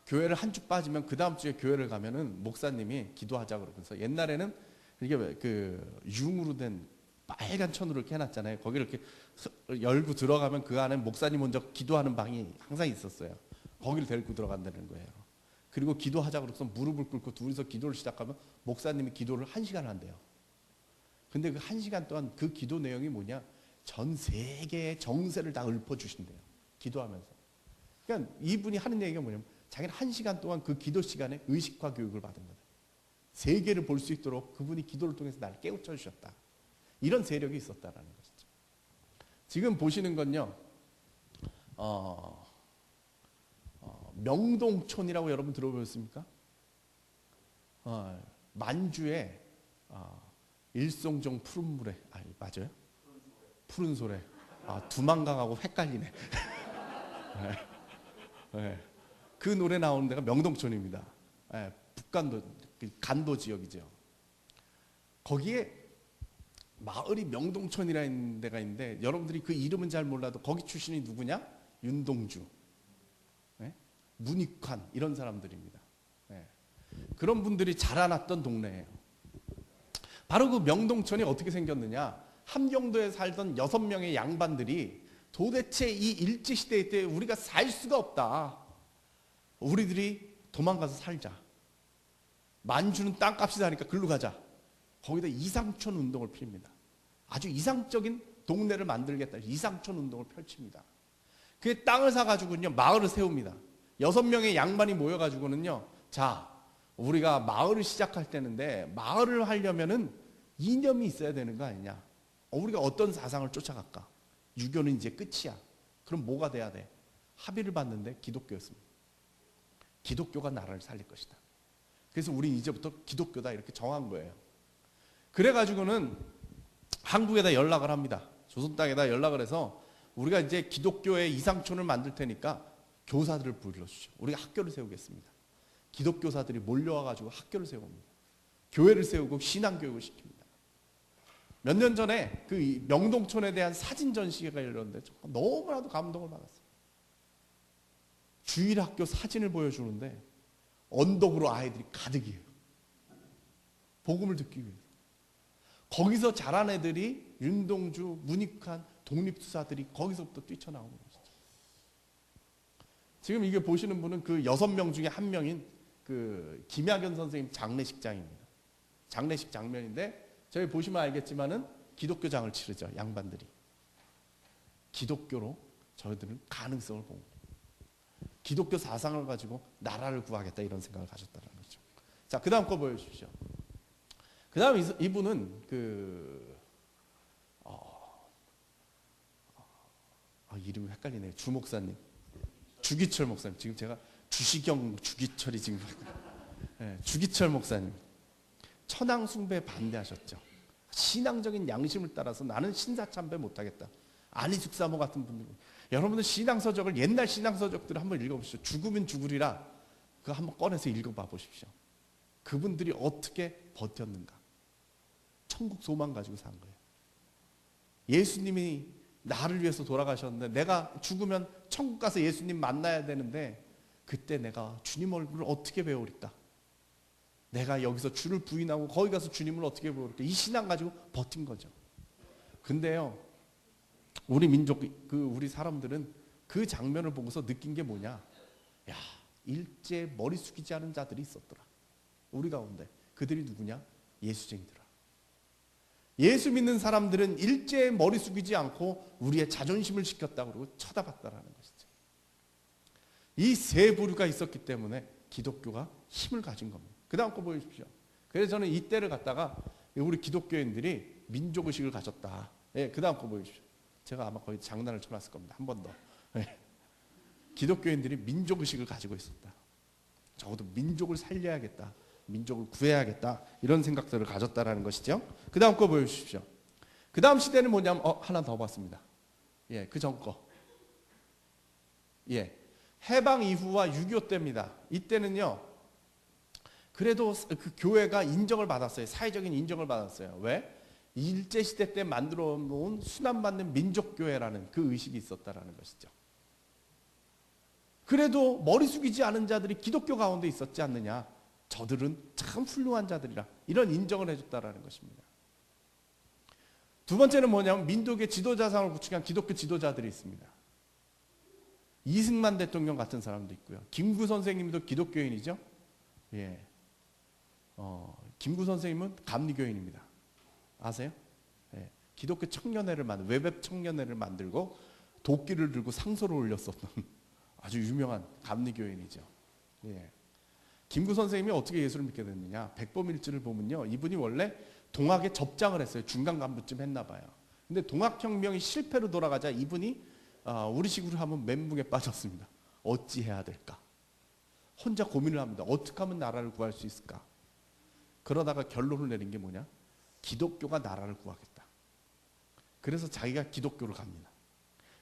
교회를 한 주 빠지면 그 다음 주에 교회를 가면은 목사님이 기도하자 그러면서 옛날에는 이게 그 융으로 된 빨간 천으로 이렇게 해놨잖아요. 거기를 이렇게 열고 들어가면 그 안에 목사님 먼저 기도하는 방이 항상 있었어요. 거기를 데리고 들어간다는 거예요. 그리고 기도하자 그래서 무릎을 꿇고 둘이서 기도를 시작하면 목사님이 기도를 1시간 한대요. 근데 그 1시간 동안 그 기도 내용이 뭐냐? 전 세계의 정세를 다 읊어주신대요. 기도하면서. 그러니까 이분이 하는 얘기가 뭐냐면 자기는 1시간 동안 그 기도 시간에 의식화 교육을 받은 거다. 세계를 볼 수 있도록 그분이 기도를 통해서 나를 깨우쳐 주셨다. 이런 세력이 있었다라는 것이죠. 지금 보시는 건요, 명동촌이라고 여러분 들어보셨습니까? 만주에 일송정 푸른물에, 맞아요? 푸른소래. 두만강하고 헷갈리네. 네. 그 노래 나오는 데가 명동촌입니다. 네, 북간도, 간도 지역이죠. 거기에 마을이 명동촌이라는 데가 있는데 여러분들이 그 이름은 잘 몰라도 거기 출신이 누구냐? 윤동주, 네? 문익환 이런 사람들입니다. 네. 그런 분들이 자라났던 동네예요. 바로 그 명동촌이 어떻게 생겼느냐? 함경도에 살던 6명의 양반들이 도대체 이 일제시대 때 우리가 살 수가 없다. 우리들이 도망가서 살자. 만주는 땅값이 사니까 글로 가자. 거기다 이상촌 운동을 핍니다. 아주 이상적인 동네를 만들겠다. 이상촌 운동을 펼칩니다. 그 땅을 사가지고는요, 마을을 세웁니다. 6명의 양반이 모여가지고는요, 자, 우리가 마을을 시작할 때는데, 마을을 하려면은 이념이 있어야 되는 거 아니냐. 우리가 어떤 사상을 쫓아갈까? 유교는 이제 끝이야. 그럼 뭐가 돼야 돼? 합의를 봤는데 기독교였습니다. 기독교가 나라를 살릴 것이다. 그래서 우린 이제부터 기독교다 이렇게 정한 거예요. 그래가지고는 한국에다 연락을 합니다. 조선 땅에다 연락을 해서 우리가 이제 기독교의 이상촌을 만들 테니까 교사들을 불러주죠. 우리가 학교를 세우겠습니다. 기독교사들이 몰려와가지고 학교를 세웁니다. 교회를 세우고 신앙교육을 시킵니다. 몇 년 전에 그 명동촌에 대한 사진 전시회가 열렸는데 너무나도 감동을 받았어요. 주일학교 사진을 보여주는데 언덕으로 아이들이 가득이에요. 복음을 듣기 위해서. 거기서 자란 애들이 윤동주, 문익환, 독립투사들이 거기서부터 뛰쳐나오는 것이죠. 지금 이게 보시는 분은 그 6명 중에 한 명인 그 김학연 선생님 장례식장입니다. 장례식 장면인데 저희 보시면 알겠지만은 기독교장을 치르죠. 양반들이. 기독교로 저희들은 가능성을 본 거예요. 기독교 사상을 가지고 나라를 구하겠다 이런 생각을 가졌다는 거죠. 자, 그 다음 거 보여주십시오. 그 다음 이분은 이름이 헷갈리네요. 주 목사님. 주기철 목사님. 지금 제가 주시경, 주기철이 지금. 네, 주기철 목사님. 천황 숭배 반대하셨죠. 신앙적인 양심을 따라서 나는 신사참배 못하겠다. 안희숙사모 같은 분들. 여러분들 신앙서적을 옛날 신앙서적들을 한번 읽어보십시오. 죽으면 죽으리라. 그거 한번 꺼내서 읽어봐 보십시오. 그분들이 어떻게 버텼는가. 천국 소망 가지고 산 거예요. 예수님이 나를 위해서 돌아가셨는데 내가 죽으면 천국 가서 예수님 만나야 되는데 그때 내가 주님 얼굴을 어떻게 배우릴까? 내가 여기서 주를 부인하고 거기 가서 주님을 어떻게 배우릴까? 이 신앙 가지고 버틴 거죠. 근데요, 우리 민족, 우리 사람들은 그 장면을 보고서 느낀 게 뭐냐? 야, 일제 머리 숙이지 않은 자들이 있었더라. 우리 가운데. 그들이 누구냐? 예수쟁이더라. 예수 믿는 사람들은 일제에 머리 숙이지 않고 우리의 자존심을 지켰다고 그러고 쳐다봤다라는 것이죠. 이 세 부류가 있었기 때문에 기독교가 힘을 가진 겁니다. 그 다음 거 보여주십시오. 그래서 저는 이때를 갖다가 우리 기독교인들이 민족의식을 가졌다. 예, 그 다음 거 보여주십시오. 제가 아마 거의 장난을 쳐놨을 겁니다. 한 번 더. 예. 기독교인들이 민족의식을 가지고 있었다. 적어도 민족을 살려야겠다. 민족을 구해야겠다. 이런 생각들을 가졌다라는 것이죠. 그 다음 거 보여주십시오. 그 다음 시대는 뭐냐면 하나 더 봤습니다. 예, 그 전 거. 예, 해방 이후와 6.25 때입니다. 이때는요, 그래도 그 교회가 인정을 받았어요. 사회적인 인정을 받았어요. 왜? 일제시대 때 만들어 놓은 순환받는 민족교회라는 그 의식이 있었다라는 것이죠. 그래도 머리 숙이지 않은 자들이 기독교 가운데 있었지 않느냐. 저들은 참 훌륭한 자들이라. 이런 인정을 해줬다라는 것입니다. 두 번째는 뭐냐면 민족의 지도자상을 구축한 기독교 지도자들이 있습니다. 이승만 대통령 같은 사람도 있고요. 김구 선생님도 기독교인이죠. 예. 김구 선생님은 감리교인입니다. 아세요? 예. 기독교 청년회를 외백 청년회를 만들고 도끼를 들고 상소를 올렸었던 아주 유명한 감리교인이죠. 예. 김구 선생님이 어떻게 예수를 믿게 됐느냐? 백범일지를 보면요, 이분이 원래 동학에 접장을 했어요. 중간 간부쯤 했나 봐요. 근데 동학혁명이 실패로 돌아가자 이분이 우리식으로 하면 멘붕에 빠졌습니다. 어찌 해야 될까? 혼자 고민을 합니다. 어떻게 하면 나라를 구할 수 있을까? 그러다가 결론을 내린 게 뭐냐? 기독교가 나라를 구하겠다. 그래서 자기가 기독교를 갑니다.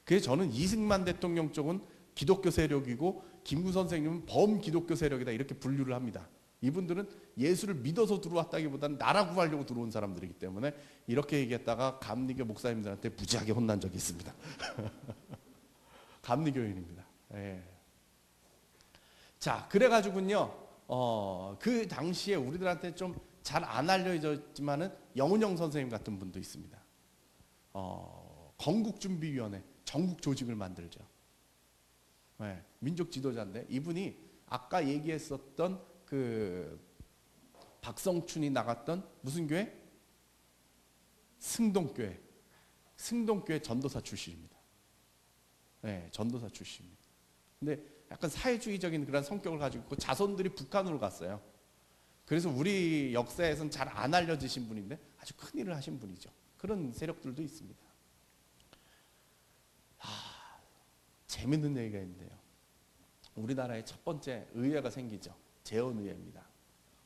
그래서 저는 이승만 대통령 쪽은 기독교 세력이고 김구 선생님은 범기독교 세력이다 이렇게 분류를 합니다. 이분들은 예수를 믿어서 들어왔다기보다는 나라 구하려고 들어온 사람들이기 때문에 이렇게 얘기했다가 감리교 목사님들한테 무지하게 혼난 적이 있습니다. 감리교인입니다. 예. 자, 그래가지고요, 그 당시에 우리들한테 좀 잘 안 알려졌지만은 영운영 선생님 같은 분도 있습니다. 건국준비위원회, 전국 조직을 만들죠. 네, 민족 지도자인데 이분이 아까 얘기했었던 그 박성춘이 나갔던 무슨 교회? 승동교회. 승동교회 전도사 출신입니다. 네, 전도사 출신입니다. 근데 약간 사회주의적인 그런 성격을 가지고 있고 자손들이 북한으로 갔어요. 그래서 우리 역사에서는 잘 안 알려지신 분인데 아주 큰 일을 하신 분이죠. 그런 세력들도 있습니다. 재밌는 얘기가 있는데요. 우리나라에 첫 번째 의회가 생기죠. 재헌의회입니다.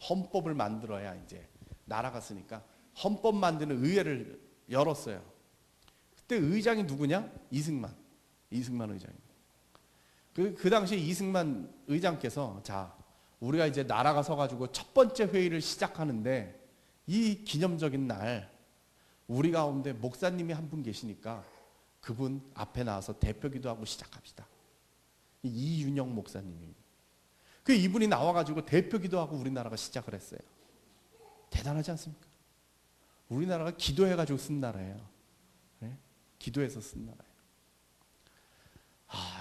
헌법을 만들어야 이제 나라가 쓰니까 헌법 만드는 의회를 열었어요. 그때 의장이 누구냐? 이승만 의장입니다. 그 당시에 이승만 의장께서 자, 우리가 이제 나라가 서가지고 첫 번째 회의를 시작하는데 이 기념적인 날 우리 가운데 목사님이 한 분 계시니까 그분 앞에 나와서 대표기도 하고 시작합시다. 이윤영 목사님입니다. 그 이분이 나와가지고 대표기도 하고 우리나라가 시작을 했어요. 대단하지 않습니까? 우리나라가 기도해가지고 쓴 나라예요. 네? 기도해서 쓴 나라예요.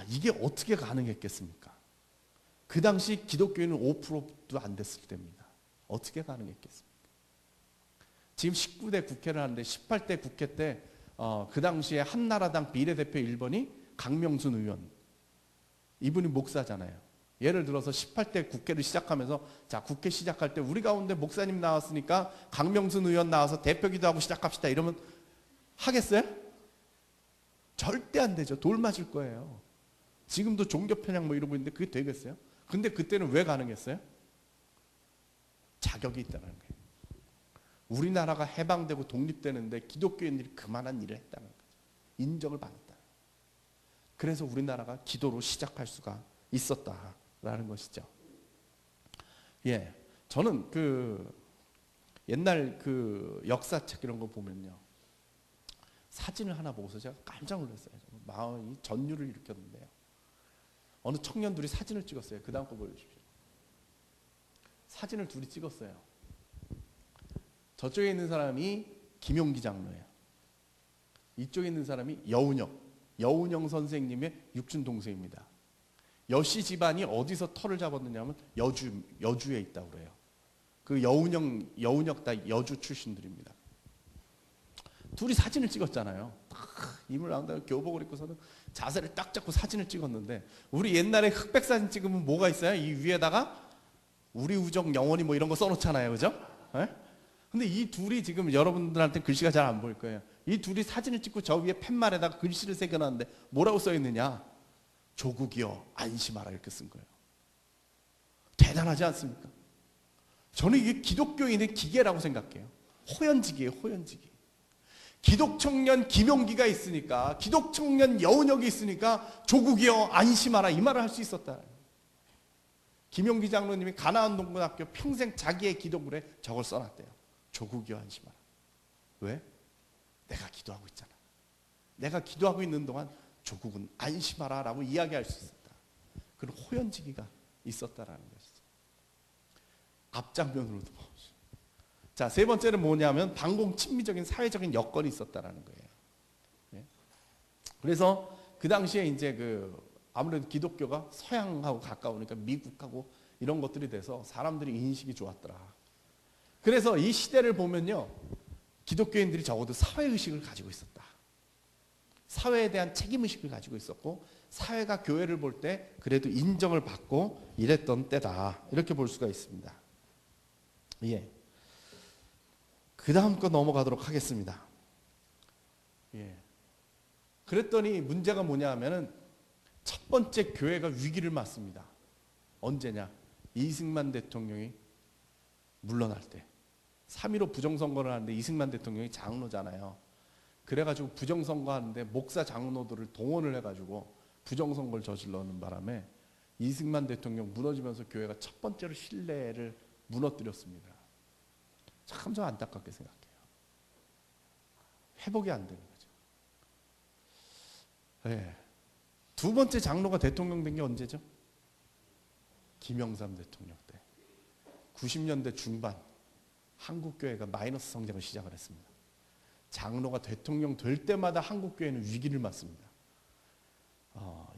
이게 어떻게 가능했겠습니까? 그 당시 기독교인은 5%도 안 됐을 때입니다. 어떻게 가능했겠습니까? 지금 19대 국회를 하는데 18대 국회 때 그 당시에 한나라당 비례대표 1번이 강명순 의원. 이분이 목사잖아요. 예를 들어서 18대 국회를 시작하면서 자, 국회 시작할 때 우리 가운데 목사님 나왔으니까 강명순 의원 나와서 대표기도 하고 시작합시다. 이러면 하겠어요? 절대 안 되죠. 돌 맞을 거예요. 지금도 종교 편향 뭐 이러고 있는데 그게 되겠어요? 근데 그때는 왜 가능했어요? 자격이 있다는 거예요. 우리나라가 해방되고 독립되는데 기독교인들이 그만한 일을 했다는 거죠. 인정을 받았다. 그래서 우리나라가 기도로 시작할 수가 있었다라는 것이죠. 예, 저는 그 옛날 그 역사책 이런 거 보면요, 사진을 하나 보고서 제가 깜짝 놀랐어요. 마음이 전율을 일으켰는데요. 어느 청년들이 사진을 찍었어요. 그 다음 거 보여주십시오. 사진을 둘이 찍었어요. 저쪽에 있는 사람이 김용기 장로예요. 이쪽에 있는 사람이 여운영 선생님의 육촌 동생입니다. 여씨 집안이 어디서 터를 잡았느냐면 여주에 있다고 그래요. 그 여운역 다 여주 출신들입니다. 둘이 사진을 찍었잖아요. 임을 나온다고 교복을 입고서는 자세를 딱 잡고 사진을 찍었는데 우리 옛날에 흑백 사진 찍으면 뭐가 있어요? 이 위에다가 우리 우정 영원히 뭐 이런 거 써놓잖아요, 그죠? 네? 근데 이 둘이 지금 여러분들한테 글씨가 잘 안 보일 거예요. 이 둘이 사진을 찍고 저 위에 팻말에다가 글씨를 새겨놨는데 뭐라고 써 있느냐? 조국이여 안심하라 이렇게 쓴 거예요. 대단하지 않습니까? 저는 이게 기독교인의 기계라고 생각해요. 호연지기예요, 호연지기. 기독청년 김용기가 있으니까, 기독청년 여운역이 있으니까 조국이여 안심하라 이 말을 할 수 있었다. 김용기 장로님이 가나안동고등학교 평생 자기의 기도글에 저걸 써놨대요. 조국이여 안심하라. 왜? 내가 기도하고 있잖아. 내가 기도하고 있는 동안 조국은 안심하라 라고 이야기할 수 있었다. 그런 호연지기가 있었다라는 것이죠. 앞장면으로도 보십시오. 자, 세 번째는 뭐냐면 반공 친미적인 사회적인 여건이 있었다라는 거예요. 예? 그래서 그 당시에 이제 아무래도 기독교가 서양하고 가까우니까 미국하고 이런 것들이 돼서 사람들이 인식이 좋았더라. 그래서 이 시대를 보면요, 기독교인들이 적어도 사회의식을 가지고 있었다. 사회에 대한 책임의식을 가지고 있었고 사회가 교회를 볼 때 그래도 인정을 받고 이랬던 때다. 이렇게 볼 수가 있습니다. 예. 그 다음 거 넘어가도록 하겠습니다. 예. 그랬더니 문제가 뭐냐 하면은 첫 번째 교회가 위기를 맞습니다. 언제냐? 이승만 대통령이 물러날 때. 3.15 부정선거를 하는데 이승만 대통령이 장로잖아요. 그래가지고 부정선거 하는데 목사 장로들을 동원을 해가지고 부정선거를 저질러는 바람에 이승만 대통령 무너지면서 교회가 첫 번째로 신뢰를 무너뜨렸습니다. 참 저 안타깝게 생각해요. 회복이 안 되는 거죠. 네. 두 번째 장로가 대통령 된 게 언제죠? 김영삼 대통령 때. 90년대 중반 한국교회가 마이너스 성장을 시작을 했습니다. 장로가 대통령 될 때마다 한국교회는 위기를 맞습니다.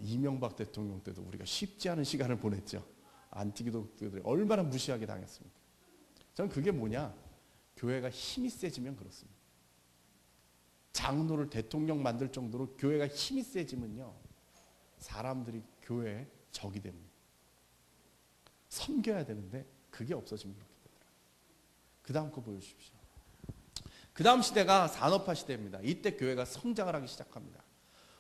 이명박 대통령 때도 우리가 쉽지 않은 시간을 보냈죠. 안티기독교들이 얼마나 무시하게 당했습니까? 저는 그게 뭐냐? 교회가 힘이 세지면 그렇습니다. 장로를 대통령 만들 정도로 교회가 힘이 세지면요, 사람들이 교회에 적이 됩니다. 섬겨야 되는데 그게 없어지면 그렇게 되더라고요. 그 다음 거 보여주십시오. 그 다음 시대가 산업화 시대입니다. 이때 교회가 성장을 하기 시작합니다.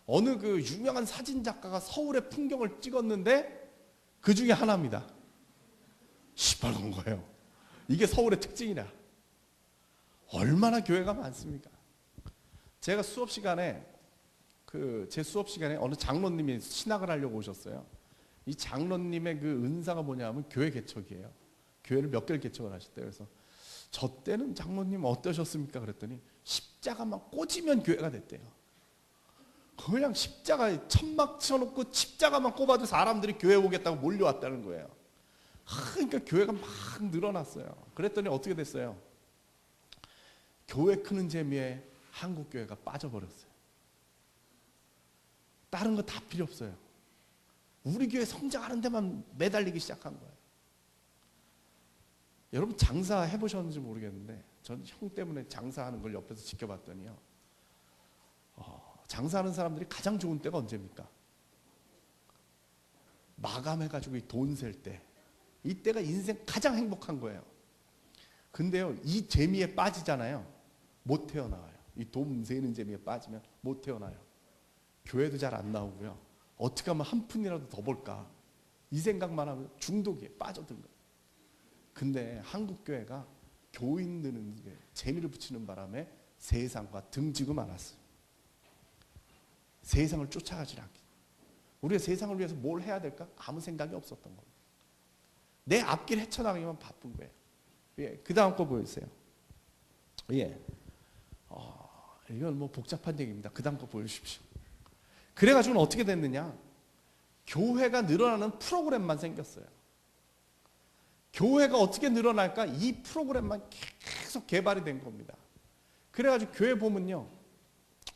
어느 그 유명한 사진 작가가 서울의 풍경을 찍었는데 그 중에 하나입니다. 시뻘건 거예요. 이게 서울의 특징이라. 얼마나 교회가 많습니까? 제가 수업 시간에 제 수업 시간에 어느 장로님이 신학을 하려고 오셨어요. 이 장로님의 그 은사가 뭐냐면 교회 개척이에요. 교회를 몇 개를 개척을 하셨대요. 그래서 저 때는 장로님 어떠셨습니까? 그랬더니 십자가만 꽂으면 교회가 됐대요. 그냥 십자가에 천막 쳐놓고 십자가만 꼽아도 사람들이 교회 오겠다고 몰려왔다는 거예요. 그러니까 교회가 막 늘어났어요. 그랬더니 어떻게 됐어요? 교회 크는 재미에 한국 교회가 빠져버렸어요. 다른 거 다 필요 없어요. 우리 교회 성장하는 데만 매달리기 시작한 거예요. 여러분 장사 해보셨는지 모르겠는데 전 형 때문에 장사하는 걸 옆에서 지켜봤더니요, 장사하는 사람들이 가장 좋은 때가 언제입니까? 마감해가지고 돈 셀 때. 이때가 인생 가장 행복한 거예요. 근데요, 이 재미에 빠지잖아요. 못 태어나와요. 이 돈 세는 재미에 빠지면 못 태어나요. 교회도 잘 안 나오고요. 어떻게 하면 한 푼이라도 더 벌까, 이 생각만 하면 중독에 빠져든 거예요. 근데 한국 교회가 교인들은 재미를 붙이는 바람에 세상과 등지고 말았어요. 세상을 쫓아가지 않게. 우리가 세상을 위해서 뭘 해야 될까? 아무 생각이 없었던 겁니다. 내 앞길 헤쳐나가기만 바쁜 거예요. 예, 그 다음 거 보여주세요. 예, 이건 뭐 복잡한 얘기입니다. 그 다음 거 보여주십시오. 그래가지고는 어떻게 됐느냐? 교회가 늘어나는 프로그램만 생겼어요. 교회가 어떻게 늘어날까? 이 프로그램만 계속 개발이 된 겁니다. 그래가지고 교회 보면요,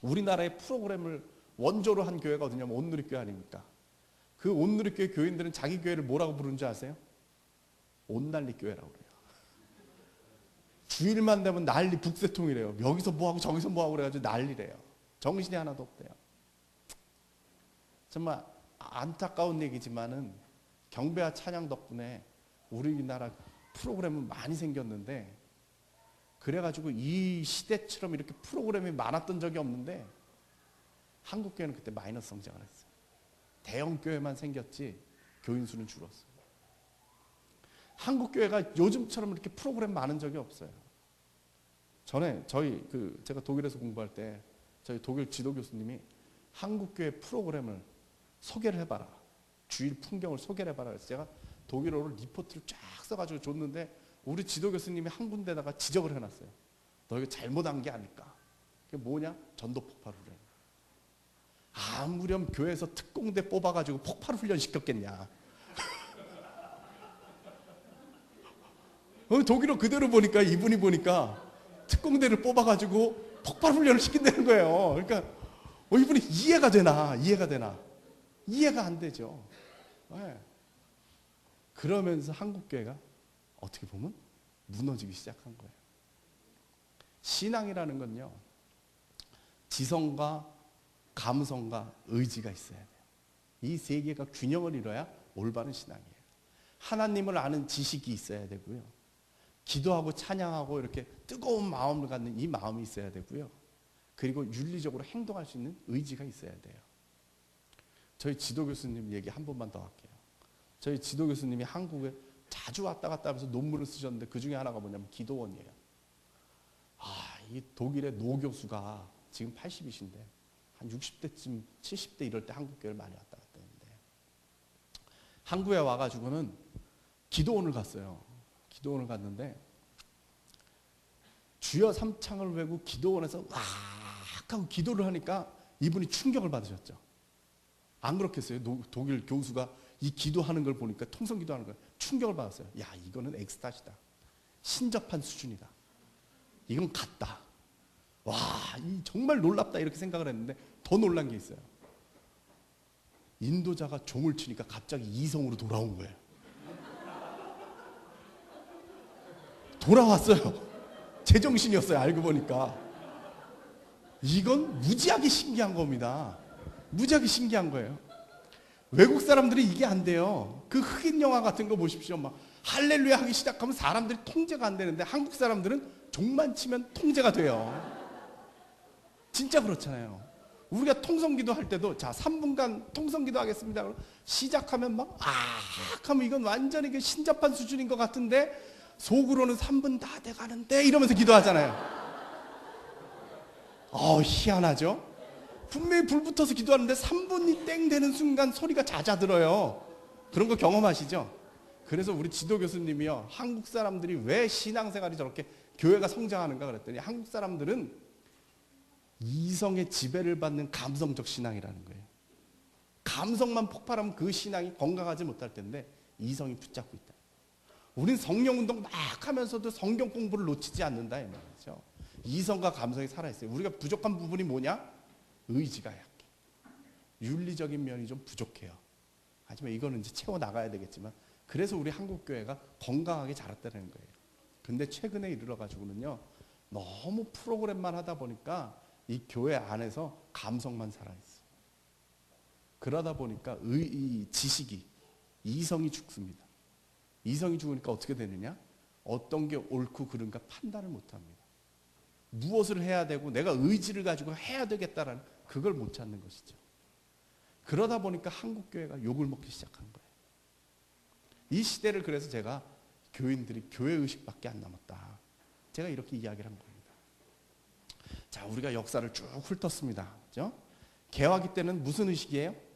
우리나라의 프로그램을 원조로 한 교회가 어디냐면 온누리교회 아닙니까? 그 온누리교회 교인들은 자기 교회를 뭐라고 부르는 줄 아세요? 온난리교회라고 그래요. 주일만 되면 난리 북새통이래요. 여기서 뭐하고 저기서 뭐하고 그래가지고 난리래요. 정신이 하나도 없대요. 정말 안타까운 얘기지만은 경배와 찬양 덕분에 우리나라 프로그램은 많이 생겼는데, 그래가지고 이 시대처럼 이렇게 프로그램이 많았던 적이 없는데 한국교회는 그때 마이너스 성장을 했어요. 대형 교회만 생겼지 교인 수는 줄었어요. 한국교회가 요즘처럼 이렇게 프로그램 많은 적이 없어요. 전에 제가 독일에서 공부할 때 저희 독일 지도 교수님이 한국교회 프로그램을 소개를 해봐라, 주일 풍경을 소개를 해봐라 그래서 제가 독일어로 리포트를 쫙 써가지고 줬는데 우리 지도 교수님이 한 군데다가 지적을 해놨어요. 너 이거 잘못한 게 아닐까? 그게 뭐냐? 전도 폭발 훈련. 아무렴 교회에서 특공대 뽑아가지고 폭발 훈련 시켰겠냐? 독일어 그대로 보니까 이분이 보니까 특공대를 뽑아가지고 폭발 훈련을 시킨다는 거예요. 그러니까 이분이 이해가 되나? 이해가 안 되죠. 네. 그러면서 한국교회가 어떻게 보면 무너지기 시작한 거예요. 신앙이라는 건요, 지성과 감성과 의지가 있어야 돼요. 이 세 개가 균형을 이뤄야 올바른 신앙이에요. 하나님을 아는 지식이 있어야 되고요, 기도하고 찬양하고 이렇게 뜨거운 마음을 갖는 이 마음이 있어야 되고요. 그리고 윤리적으로 행동할 수 있는 의지가 있어야 돼요. 저희 지도 교수님 얘기 한 번만 더 할게요. 저희 지도 교수님이 한국에 자주 왔다 갔다 하면서 논문을 쓰셨는데 그 중에 하나가 뭐냐면 기도원이에요. 이 독일의 노 교수가 지금 80이신데 한 60대쯤 70대 이럴 때 한국 교회를 많이 왔다 갔다 했는데 한국에 와가지고는 기도원을 갔어요. 기도원을 갔는데 주여 삼창을 외고 기도원에서 와 하고 기도를 하니까 이분이 충격을 받으셨죠. 안 그렇겠어요? 독일 교수가 이 기도하는 걸 보니까 통성 기도하는 걸 충격을 받았어요. 야, 이거는 엑스타시다. 신접한 수준이다. 이건 같다. 와, 이 정말 놀랍다 이렇게 생각을 했는데 더 놀란 게 있어요. 인도자가 종을 치니까 갑자기 이성으로 돌아온 거예요. 돌아왔어요. 제정신이었어요. 알고 보니까. 이건 무지하게 신기한 겁니다. 무지하게 신기한 거예요. 외국 사람들이 이게 안 돼요. 그 흑인 영화 같은 거 보십시오. 막 할렐루야 하기 시작하면 사람들이 통제가 안 되는데 한국 사람들은 종만 치면 통제가 돼요. 진짜 그렇잖아요. 우리가 통성기도 할 때도 자 3분간 통성기도 하겠습니다. 시작하면 막 하면 이건 완전히 그 신접한 수준인 것 같은데 속으로는 3분 다 돼가는데 이러면서 기도하잖아요. 희한하죠? 분명히 불 붙어서 기도하는데 3분이 땡 되는 순간 소리가 잦아들어요. 그런 거 경험하시죠? 그래서 우리 지도 교수님이요, 한국 사람들이 왜 신앙생활이 저렇게 교회가 성장하는가 그랬더니 한국 사람들은 이성의 지배를 받는 감성적 신앙이라는 거예요. 감성만 폭발하면 그 신앙이 건강하지 못할 텐데 이성이 붙잡고 있다. 우린 성령 운동 막 하면서도 성경 공부를 놓치지 않는다 이 말이죠. 이성과 감성이 살아있어요. 우리가 부족한 부분이 뭐냐? 의지가 약해. 윤리적인 면이 좀 부족해요. 하지만 이거는 이제 채워나가야 되겠지만 그래서 우리 한국 교회가 건강하게 자랐다는 거예요. 근데 최근에 이르러가지고는요 너무 프로그램만 하다 보니까 이 교회 안에서 감성만 살아있어요. 그러다 보니까 이 지식이 이성이 죽습니다. 이성이 죽으니까 어떻게 되느냐? 어떤 게 옳고 그른가 판단을 못합니다. 무엇을 해야 되고 내가 의지를 가지고 해야 되겠다라는 그걸 못 찾는 것이죠. 그러다 보니까 한국 교회가 욕을 먹기 시작한 거예요. 이 시대를 그래서 제가 교인들이 교회 의식밖에 안 남았다. 제가 이렇게 이야기를 한 겁니다. 자, 우리가 역사를 쭉 훑었습니다. 그죠? 개화기 때는 무슨 의식이에요?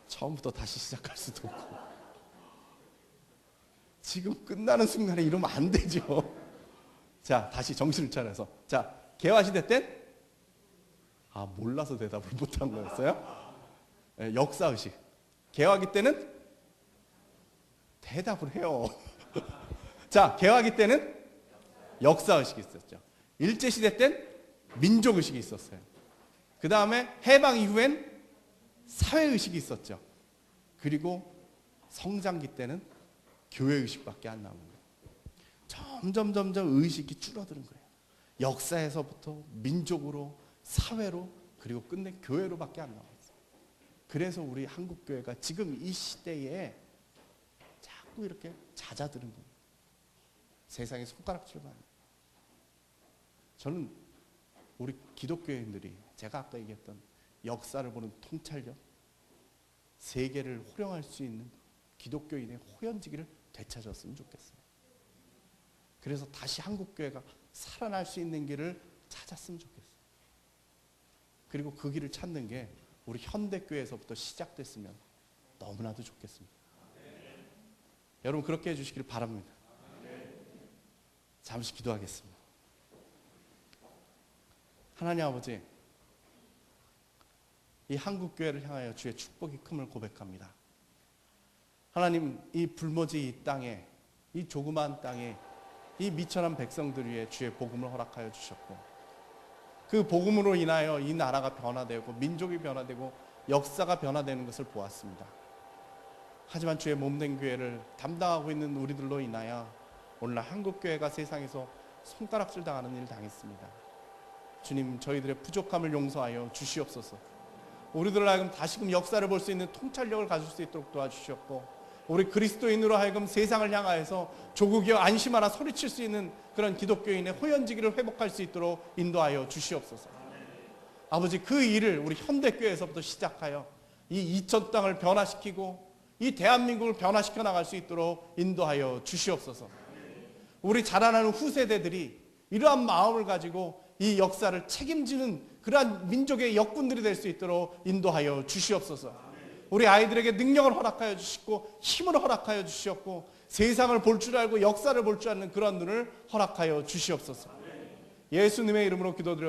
처음부터 다시 시작할 수도 없고 지금 끝나는 순간에 이러면 안 되죠. 자, 다시 정신을 차려서 자, 개화시대 땐 몰라서 대답을 못한 거였어요. 네, 역사의식. 개화기 때는 대답을 해요. 자, 개화기 때는 역사의식이 있었죠. 일제시대 땐 민족의식이 있었어요. 그 다음에 해방 이후엔 사회의식이 있었죠. 그리고 성장기 때는 교회의식밖에 안 남은 거예요. 점점 의식이 줄어드는 거예요. 역사에서부터 민족으로, 사회로, 그리고 끝내 교회로밖에 안 남았어요. 그래서 우리 한국교회가 지금 이 시대에 자꾸 이렇게 잦아드는 거예요. 세상에 손가락질만 해요. 저는 우리 기독교인들이 제가 아까 얘기했던 역사를 보는 통찰력, 세계를 호령할 수 있는 기독교인의 호연지기를 되찾았으면 좋겠어요. 그래서 다시 한국교회가 살아날 수 있는 길을 찾았으면 좋겠어요. 그리고 그 길을 찾는 게 우리 현대교회에서부터 시작됐으면 너무나도 좋겠습니다. 여러분 그렇게 해주시길 바랍니다. 잠시 기도하겠습니다. 하나님 아버지, 이 한국교회를 향하여 주의 축복이 큼을 고백합니다. 하나님, 이 불모지 이 땅에, 이 조그마한 땅에 이 미천한 백성들 위해 주의 복음을 허락하여 주셨고 그 복음으로 인하여 이 나라가 변화되고 민족이 변화되고 역사가 변화되는 것을 보았습니다. 하지만 주의 몸된 교회를 담당하고 있는 우리들로 인하여 오늘날 한국교회가 세상에서 손가락질 당하는 일을 당했습니다. 주님, 저희들의 부족함을 용서하여 주시옵소서. 우리들을 하여금 다시금 역사를 볼 수 있는 통찰력을 가질 수 있도록 도와주셨고, 우리 그리스도인으로 하여금 세상을 향하여서 조국이여 안심하라 소리칠 수 있는 그런 기독교인의 호연지기를 회복할 수 있도록 인도하여 주시옵소서. 아버지, 그 일을 우리 현대교회에서부터 시작하여 이 이천 땅을 변화시키고 이 대한민국을 변화시켜 나갈 수 있도록 인도하여 주시옵소서. 우리 자라나는 후세대들이 이러한 마음을 가지고 이 역사를 책임지는 그러한 민족의 역군들이 될 수 있도록 인도하여 주시옵소서. 우리 아이들에게 능력을 허락하여 주시고 힘을 허락하여 주시옵고 세상을 볼 줄 알고 역사를 볼 줄 아는 그런 눈을 허락하여 주시옵소서. 예수님의 이름으로 기도드려